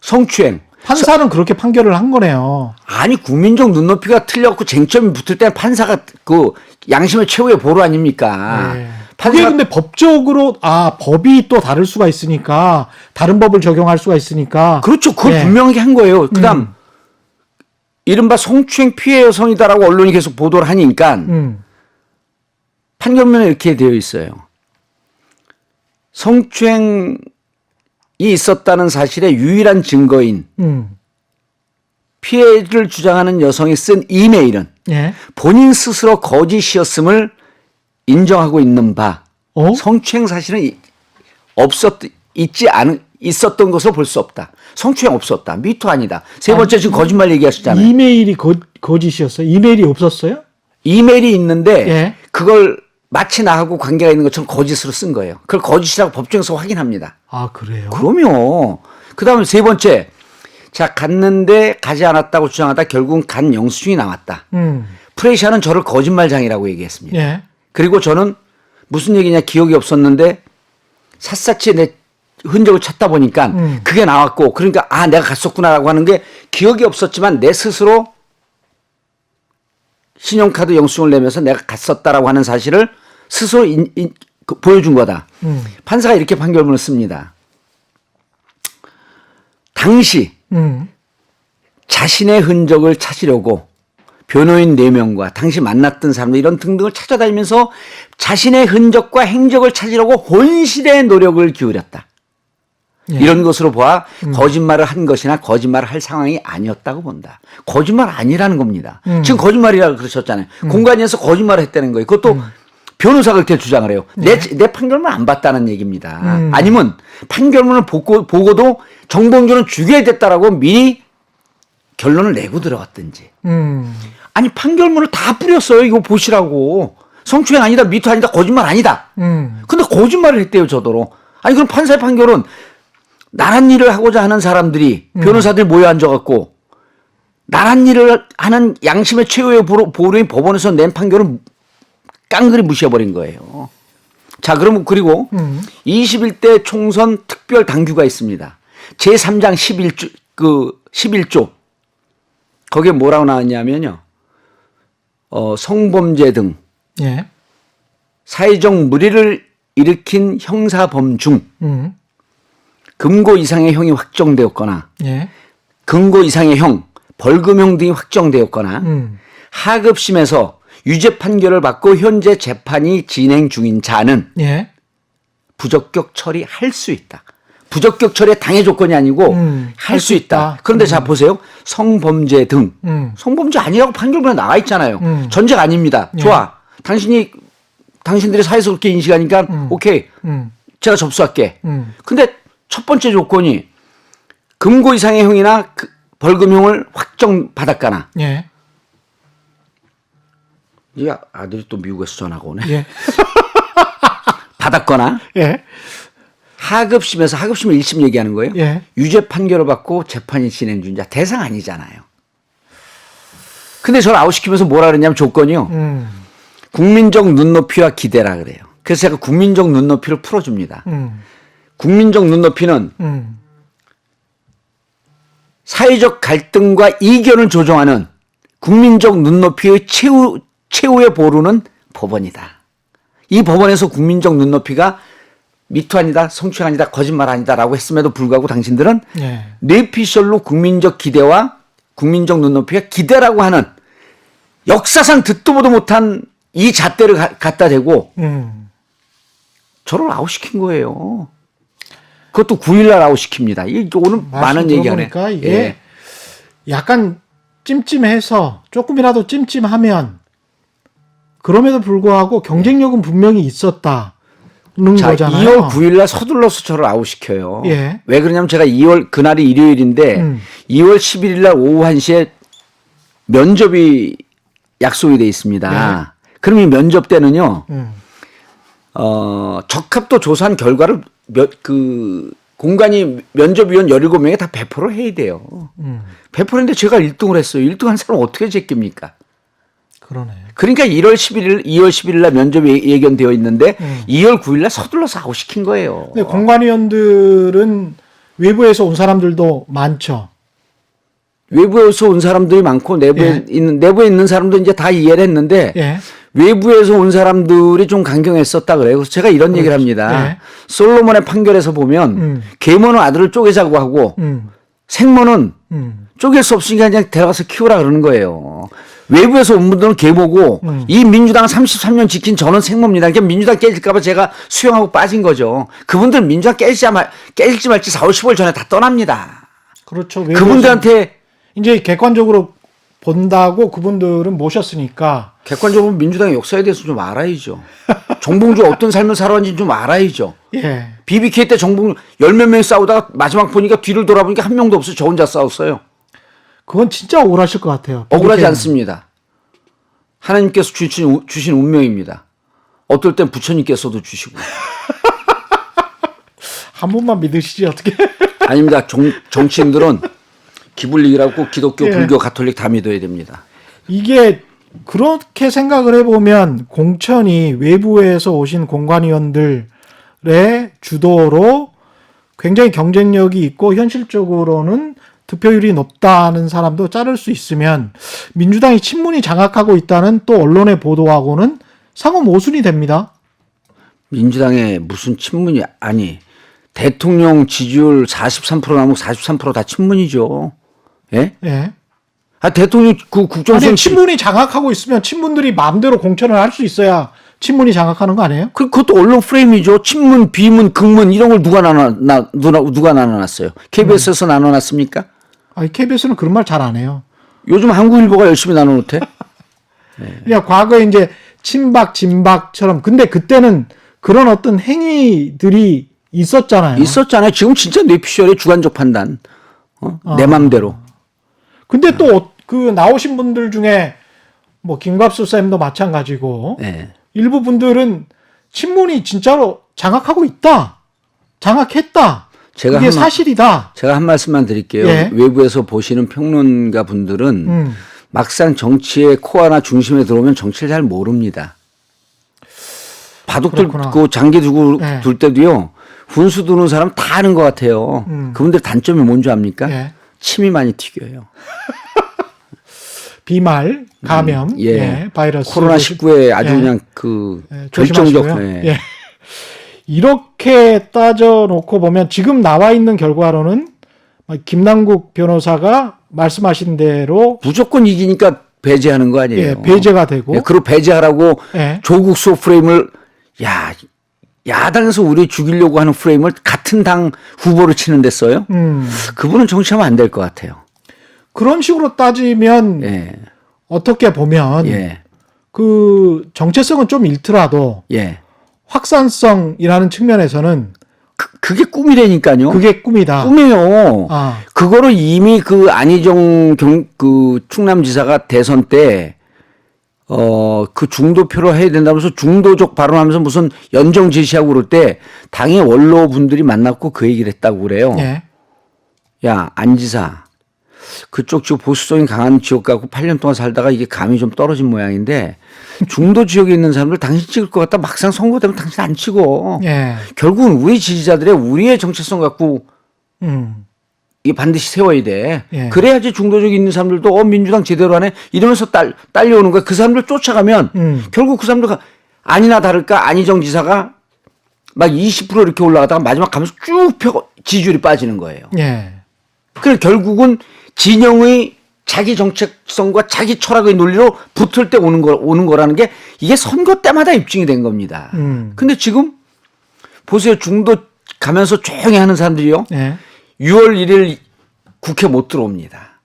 Speaker 4: 성추행.
Speaker 3: 판사는 그렇게 판결을 한 거네요.
Speaker 4: 아니 국민적 눈높이가 틀렸고 쟁점이 붙을 때는 판사가 그 양심의 최후의 보루 아닙니까?
Speaker 3: 예. 그게 근데 법적으로 법이 또 다를 수가 있으니까 다른 법을 적용할 수가 있으니까
Speaker 4: 그렇죠. 그걸
Speaker 3: 예.
Speaker 4: 분명하게 한 거예요. 그다음 이른바 성추행 피해 여성이다라고 언론이 계속 보도를 하니까 판결문에 이렇게 되어 있어요. 성추행이 있었다는 사실의 유일한 증거인 피해를 주장하는 여성이 쓴 이메일은
Speaker 3: 예.
Speaker 4: 본인 스스로 거짓이었음을 인정하고 있는 바 성추행 사실은 있었던 것으로 볼 수 없다. 성추행 없었다. 미투 아니다. 세 번째 지금 거짓말 얘기하시잖아요.
Speaker 3: 이메일이 거짓이었어요? 이메일이 없었어요?
Speaker 4: 이메일이 있는데
Speaker 3: 예.
Speaker 4: 그걸 마치 나하고 관계가 있는 것처럼 거짓으로 쓴 거예요. 그걸 거짓이라고 법정에서 확인합니다.
Speaker 3: 그래요?
Speaker 4: 그럼요. 그 다음에 세 번째. 자, 갔는데 가지 않았다고 주장하다 결국은 간 영수증이 나왔다. 프레시아는 저를 거짓말장이라고 얘기했습니다.
Speaker 3: 예.
Speaker 4: 그리고 저는 무슨 얘기냐 기억이 없었는데 샅샅이 내 흔적을 찾다 보니까 그게 나왔고 그러니까 내가 갔었구나라고 하는 게 기억이 없었지만 내 스스로 신용카드 영수증을 내면서 내가 갔었다라고 하는 사실을 스스로 보여준 거다. 판사가 이렇게 판결문을 씁니다. 당시 자신의 흔적을 찾으려고 변호인 4명과 당시 만났던 사람들 이런 등등을 찾아다니면서 자신의 흔적과 행적을 찾으려고 혼신의 노력을 기울였다.
Speaker 3: 예.
Speaker 4: 이런 것으로 보아 거짓말을 한 것이나 거짓말을 할 상황이 아니었다고 본다. 거짓말 아니라는 겁니다. 지금 거짓말이라고 그러셨잖아요. 공관위에서 거짓말을 했다는 거예요. 그것도 변호사가 그렇게 주장을 해요. 내 판결문 안 봤다는 얘기입니다. 아니면 판결문을 보고도 정봉주는 죽여야 됐다라고 미리 결론을 내고 들어갔든지. 아니 판결문을 다 뿌렸어요. 이거 보시라고. 성추행 아니다, 미투 아니다, 거짓말 아니다. 근데 거짓말을 했대요, 저더러. 아니 그럼 판사의 판결은 나란 일을 하고자 하는 사람들이 변호사들이 모여 앉아갖고 나란 일을 하는 양심의 최후의 보루인 법원에서 낸 판결을 깡그리 무시해버린 거예요. 자, 그러면 그리고 21대 총선 특별 당규가 있습니다. 제3장 11조. 거기에 뭐라고 나왔냐면요. 성범죄 등
Speaker 3: 예.
Speaker 4: 사회적 무리를 일으킨 형사범 중 금고 이상의 형이 확정되었거나
Speaker 3: 예.
Speaker 4: 금고 이상의 형, 벌금형 등이 확정되었거나 하급심에서 유죄 판결을 받고 현재 재판이 진행 중인 자는
Speaker 3: 예.
Speaker 4: 부적격 처리할 수 있다. 부적격 처리의 당의 조건이 아니고 할 수 있다. 그런데 자 보세요. 성범죄 등. 성범죄 아니라고 판결문에 나와 있잖아요. 전제가 아닙니다. 좋아. 당신들이 사회에서 그렇게 인식하니까 오케이. 제가 접수할게. 근데 첫 번째 조건이 금고 이상의 형이나 벌금형을 확정받았거나.
Speaker 3: 예.
Speaker 4: 이 아들이 또 미국에서 전화가 오네.
Speaker 3: 예.
Speaker 4: 받았거나.
Speaker 3: 예.
Speaker 4: 하급심에서 하급심을 1심 얘기하는 거예요.
Speaker 3: 예.
Speaker 4: 유죄 판결을 받고 재판이 진행 중자 대상 아니잖아요. 근데 저를 아웃시키면서 뭐라 그랬냐면 조건이요. 국민적 눈높이와 기대라 그래요. 그래서 제가 국민적 눈높이를 풀어줍니다. 국민적 눈높이는 사회적 갈등과 이견을 조정하는 국민적 눈높이의 최후의 보루는 법원이다. 이 법원에서 국민적 눈높이가 미투 아니다, 성추행 아니다, 거짓말 아니다라고 했음에도 불구하고 당신들은
Speaker 3: 예.
Speaker 4: 뇌피셜로 국민적 기대와 국민적 눈높이가 기대라고 하는 역사상 듣도 보도 못한 이 잣대를 갖다 대고 저를 아웃시킨 거예요. 그것도 9일날 아웃시킵니다. 이게 오늘 많은 얘기 하네.
Speaker 3: 그러니까 이게 약간 찜찜해서 조금이라도 찜찜하면 그럼에도 불구하고 경쟁력은 분명히 있었다.
Speaker 4: 자,
Speaker 3: 거잖아요.
Speaker 4: 2월 9일날 서둘러서 저를 아웃시켜요.
Speaker 3: 예.
Speaker 4: 왜 그러냐면 제가 2월 그날이 일요일인데 2월 11일날 오후 1시에 면접이 약속이 돼 있습니다.
Speaker 3: 예.
Speaker 4: 그럼 이 면접 때는요. 적합도 조사한 결과를 공간이 면접위원 17명에 다 배포를 해야 돼요. 배포를 했는데 제가 1등을 했어요. 1등 한 사람 어떻게 제낍니까?
Speaker 3: 그러네.
Speaker 4: 그러니까 2월 11일 날 면접이 예견되어 있는데 2월 9일 날 서둘러서 아웃시킨 거예요.
Speaker 3: 근데 공관위원들은 외부에서 온 사람들도 많죠.
Speaker 4: 외부에서 온 사람들이 많고 내부에 있는 사람도 이제 다 이해를 했는데
Speaker 3: 예.
Speaker 4: 외부에서 온 사람들이 좀 강경했었다 그래요. 그래서 제가 이런 얘기를 합니다.
Speaker 3: 예.
Speaker 4: 솔로몬의 판결에서 보면 계모는 아들을 쪼개자고 하고 생모는 쪼갤 수 없으니까 그냥 데려가서 키우라 그러는 거예요. 외부에서 온 분들은 계모고 이 민주당 33년 지킨 저는 생모입니다. 그러니까 민주당 깨질까봐 제가 수용하고 빠진 거죠. 그분들 민주당 깨질지 말지 4월 15일 전에 다 떠납니다.
Speaker 3: 그렇죠.
Speaker 4: 그분들한테
Speaker 3: 이제 객관적으로 본다고 그분들은 모셨으니까.
Speaker 4: 객관적으로 민주당의 역사에 대해서 좀 알아야죠. 정봉주 어떤 삶을 살아왔는지 좀 알아야죠.
Speaker 3: 예.
Speaker 4: BBK 때 정봉주 10몇 명이 싸우다가 마지막 보니까 뒤를 돌아보니까 한 명도 없어요. 저 혼자 싸웠어요.
Speaker 3: 그건 진짜 억울하실 것 같아요.
Speaker 4: 억울하지 않습니다. 하나님께서 주신 운명입니다. 어떨 땐 부처님께서도 주시고.
Speaker 3: 한 번만 믿으시지 어떻게.
Speaker 4: 아닙니다. 정치인들은 기불릭이라고 꼭 기독교, 불교, 가톨릭 다 믿어야 됩니다.
Speaker 3: 이게 그렇게 생각을 해보면 공천이 외부에서 오신 공관위원들의 주도로 굉장히 경쟁력이 있고 현실적으로는 득표율이 높다는 사람도 자를 수 있으면 민주당이 친문이 장악하고 있다는 또 언론의 보도하고는 상호 모순이 됩니다.
Speaker 4: 민주당에 무슨 친문이 아니 대통령 지지율 43% 나오면 43% 다 친문이죠. 예?
Speaker 3: 예.
Speaker 4: 아 대통령 그 국정수행
Speaker 3: 아니 친문이 장악하고 있으면 친문들이 마음대로 공천을 할 수 있어야 친문이 장악하는 거 아니에요?
Speaker 4: 그것도 언론 프레임이죠. 친문, 비문, 극문 이런 걸 누가 나눠놨어요? KBS에서 나눠놨습니까?
Speaker 3: 아니, KBS는 그런 말 잘 안 해요.
Speaker 4: 요즘 한국일보가 열심히 나눠놓대.
Speaker 3: 그냥 과거에 이제 친박, 진박처럼. 근데 그때는 그런 어떤 행위들이 있었잖아요.
Speaker 4: 있었잖아요. 지금 진짜 뇌피셜의 주관적 판단. 내 맘대로.
Speaker 3: 근데 또 그 나오신 분들 중에 뭐 김갑수 쌤도 마찬가지고
Speaker 4: 네.
Speaker 3: 일부 분들은 친문이 진짜로 장악하고 있다. 장악했다.
Speaker 4: 제가
Speaker 3: 그게 사실이다.
Speaker 4: 제가 한 말씀만 드릴게요.
Speaker 3: 예.
Speaker 4: 외부에서 보시는 평론가 분들은 막상 정치의 코어나 중심에 들어오면 정치를 잘 모릅니다. 바둑
Speaker 3: 그렇구나.
Speaker 4: 들고 장기 두고
Speaker 3: 예.
Speaker 4: 둘 때도요. 분수 두는 사람 다 아는 것 같아요. 그분들 단점이 뭔지 압니까?
Speaker 3: 예.
Speaker 4: 침이 많이 튀겨요.
Speaker 3: 비말, 감염,
Speaker 4: 예.
Speaker 3: 바이러스.
Speaker 4: 코로나19에 아주
Speaker 3: 예.
Speaker 4: 그냥 그
Speaker 3: 조심하시고요.
Speaker 4: 결정적.
Speaker 3: 예. 이렇게 따져놓고 보면 지금 나와 있는 결과로는 김남국 변호사가 말씀하신 대로
Speaker 4: 무조건 이기니까 배제하는 거 아니에요.
Speaker 3: 예, 배제가 되고
Speaker 4: 예, 그리고 배제하라고
Speaker 3: 예.
Speaker 4: 조국 수호 프레임을 야당에서 우리 죽이려고 하는 프레임을 같은 당 후보로 치는 데 써요. 그분은 정치하면 안 될 것 같아요.
Speaker 3: 그런 식으로 따지면
Speaker 4: 예.
Speaker 3: 어떻게 보면
Speaker 4: 예.
Speaker 3: 그 정체성은 좀 잃더라도
Speaker 4: 예.
Speaker 3: 확산성이라는 측면에서는
Speaker 4: 그게 꿈이라니까요.
Speaker 3: 그게 꿈이다.
Speaker 4: 꿈이에요.
Speaker 3: 아.
Speaker 4: 그거를 이미 그 안희정 그 충남지사가 대선 때 그 중도표로 해야 된다면서 중도적 발언하면서 무슨 연정 제시하고 그럴 때 당의 원로 분들이 만났고 그 얘기를 했다고 그래요.
Speaker 3: 예.
Speaker 4: 야, 안 지사. 그쪽 지금 보수성이 강한 지역 갖고 8년 동안 살다가 이게 감이 좀 떨어진 모양인데 중도 지역에 있는 사람들 당신 찍을 것 같다 막상 선거되면 당신 안 치고
Speaker 3: 예.
Speaker 4: 결국은 우리 지지자들의 우리의 정체성 갖고 이게 반드시 세워야 돼.
Speaker 3: 예.
Speaker 4: 그래야지 중도적에 있는 사람들도 민주당 제대로 하네 이러면서 딸려오는 거야. 그 사람들 쫓아가면 결국 그 사람들 아니나 다를까 안희정 지사가 막 20% 이렇게 올라가다가 마지막 가면서 쭉 펴고 지지율이 빠지는 거예요.
Speaker 3: 예.
Speaker 4: 그래서 결국은 진영의 자기 정책성과 자기 철학의 논리로 붙을 때 오는 거라는 게 이게 선거 때마다 입증이 된 겁니다. 근데 지금 보세요. 중도 가면서 조용히 하는 사람들이요.
Speaker 3: 예.
Speaker 4: 6월 1일 국회 못 들어옵니다.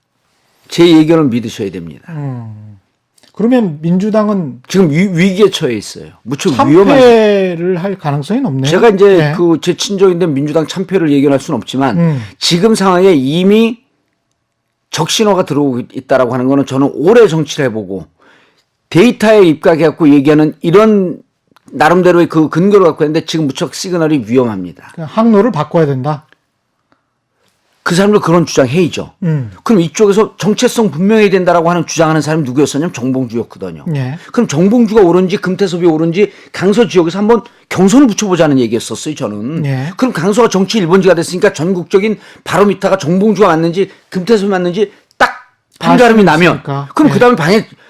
Speaker 4: 제 의견을 믿으셔야 됩니다.
Speaker 3: 그러면 민주당은
Speaker 4: 지금 위기에 처해 있어요. 무척 위험한.
Speaker 3: 참패를 할 가능성이 높네요.
Speaker 4: 제가 이제
Speaker 3: 예.
Speaker 4: 그 제 친정인데 민주당 참패를 예견할 수는 없지만 지금 상황에 이미 적신호가 들어오고 있다라고 하는 거는 저는 오래 정치를 해보고 데이터에 입각해갖고 얘기하는 이런 나름대로의 그 근거를 갖고 있는데 지금 무척 시그널이 위험합니다.
Speaker 3: 그냥 항로를 바꿔야 된다.
Speaker 4: 그 사람들 그런 주장 해이죠. 그럼 이쪽에서 정체성 분명해야 된다라고 하는 주장하는 사람이 누구였었냐면 정봉주였거든요.
Speaker 3: 예.
Speaker 4: 그럼 정봉주가 오른지 금태섭이 오른지 강서 지역에서 한번 경선을 붙여보자는 얘기였었어요. 저는.
Speaker 3: 예.
Speaker 4: 그럼 강서가 정치 1번지가 됐으니까 전국적인 바로미터가 정봉주가 맞는지 금태섭이 맞는지 딱 판가름이
Speaker 3: 수
Speaker 4: 나면
Speaker 3: 있으니까.
Speaker 4: 그럼
Speaker 3: 예.
Speaker 4: 그 다음에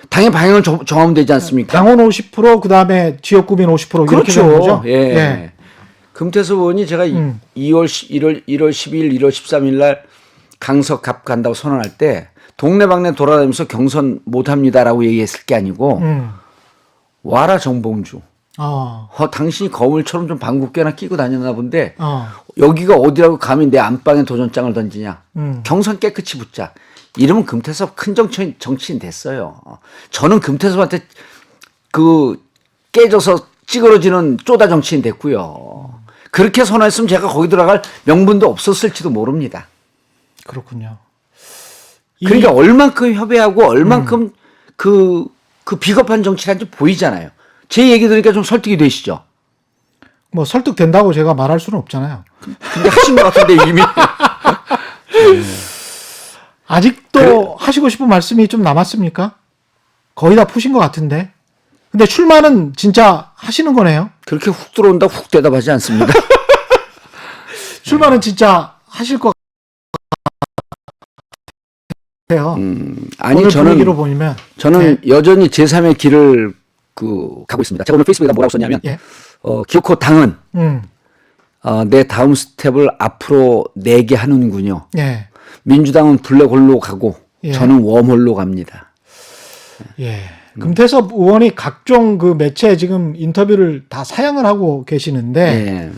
Speaker 4: 당의 방향을 정하면 되지 않습니까?
Speaker 3: 당원 50%, 그 다음에 지역구민 50% 이렇게
Speaker 4: 그렇죠.
Speaker 3: 되는 거죠.
Speaker 4: 예. 금태섭 의원이 제가 1월 12일, 1월 13일 날 강서 갑 간다고 선언할 때 동네방네 돌아다니면서 경선 못합니다라고 얘기했을 게 아니고 와라 정봉주. 당신이 거물처럼 좀 방귀깨나 끼고 다녔나 본데 여기가 어디라고 감히 내 안방에 도전장을 던지냐. 경선 깨끗이 붙자. 이러면 금태섭 큰 정치인 됐어요. 저는 금태섭한테 그 깨져서 찌그러지는 쪼다 정치인 됐고요. 그렇게 선언했으면 제가 거기 들어갈 명분도 없었을지도 모릅니다.
Speaker 3: 그렇군요.
Speaker 4: 그러니까 얼만큼 협의하고 얼만큼 그 비겁한 정치를 한지 보이잖아요. 제 얘기 들으니까 좀 설득이 되시죠?
Speaker 3: 뭐 설득된다고 제가 말할 수는 없잖아요.
Speaker 4: 근데 하신 것 같은데 이미.
Speaker 3: 아직도 하시고 싶은 말씀이 좀 남았습니까? 거의 다 푸신 것 같은데. 근데 출마는 진짜 하시는 거네요.
Speaker 4: 그렇게 훅 들어온다 훅 대답하지 않습니다.
Speaker 3: 출마는 진짜 하실 것 같아요.
Speaker 4: 아니
Speaker 3: 오늘
Speaker 4: 저는
Speaker 3: 분위기로 보면
Speaker 4: 여전히 제3의 길을 가고 있습니다. 제가 오늘 페이스북에다 뭐라고 썼냐면 기어코 당은 내 다음 스텝을 앞으로 내게 하는군요. 민주당은 블랙홀로 가고 저는 웜홀로 갑니다.
Speaker 3: 예. 금태섭 의원이 각종 그 매체에 지금 인터뷰를 다 사양을 하고 계시는데
Speaker 4: 예.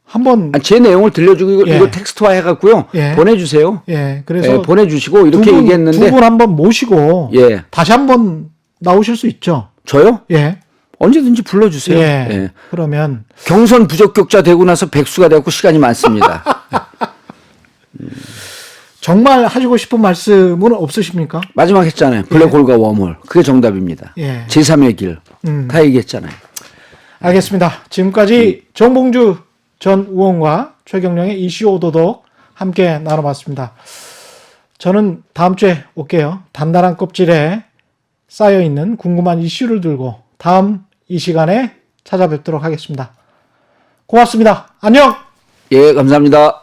Speaker 3: 한번
Speaker 4: 제 내용을 들려주고
Speaker 3: 예.
Speaker 4: 이거 텍스트화 해갖고요.
Speaker 3: 예.
Speaker 4: 보내주세요.
Speaker 3: 그래서
Speaker 4: 예, 보내주시고 이렇게 얘기했는데
Speaker 3: 두 분 한번 모시고
Speaker 4: 예.
Speaker 3: 다시 한번 나오실 수 있죠.
Speaker 4: 저요?
Speaker 3: 예.
Speaker 4: 언제든지 불러주세요.
Speaker 3: 예.
Speaker 4: 예.
Speaker 3: 그러면
Speaker 4: 경선 부적격자 되고 나서 백수가 되고 시간이 많습니다.
Speaker 3: 정말 하시고 싶은 말씀은 없으십니까?
Speaker 4: 마지막 했잖아요. 블랙홀과 웜홀. 그게 정답입니다.
Speaker 3: 예.
Speaker 4: 제3의 길. 다 얘기했잖아요.
Speaker 3: 알겠습니다. 지금까지 정봉주 전 의원과 최경령의 이슈 오도독 함께 나눠봤습니다. 저는 다음 주에 올게요. 단단한 껍질에 쌓여있는 궁금한 이슈를 들고 다음 이 시간에 찾아뵙도록 하겠습니다. 고맙습니다. 안녕!
Speaker 4: 예, 감사합니다.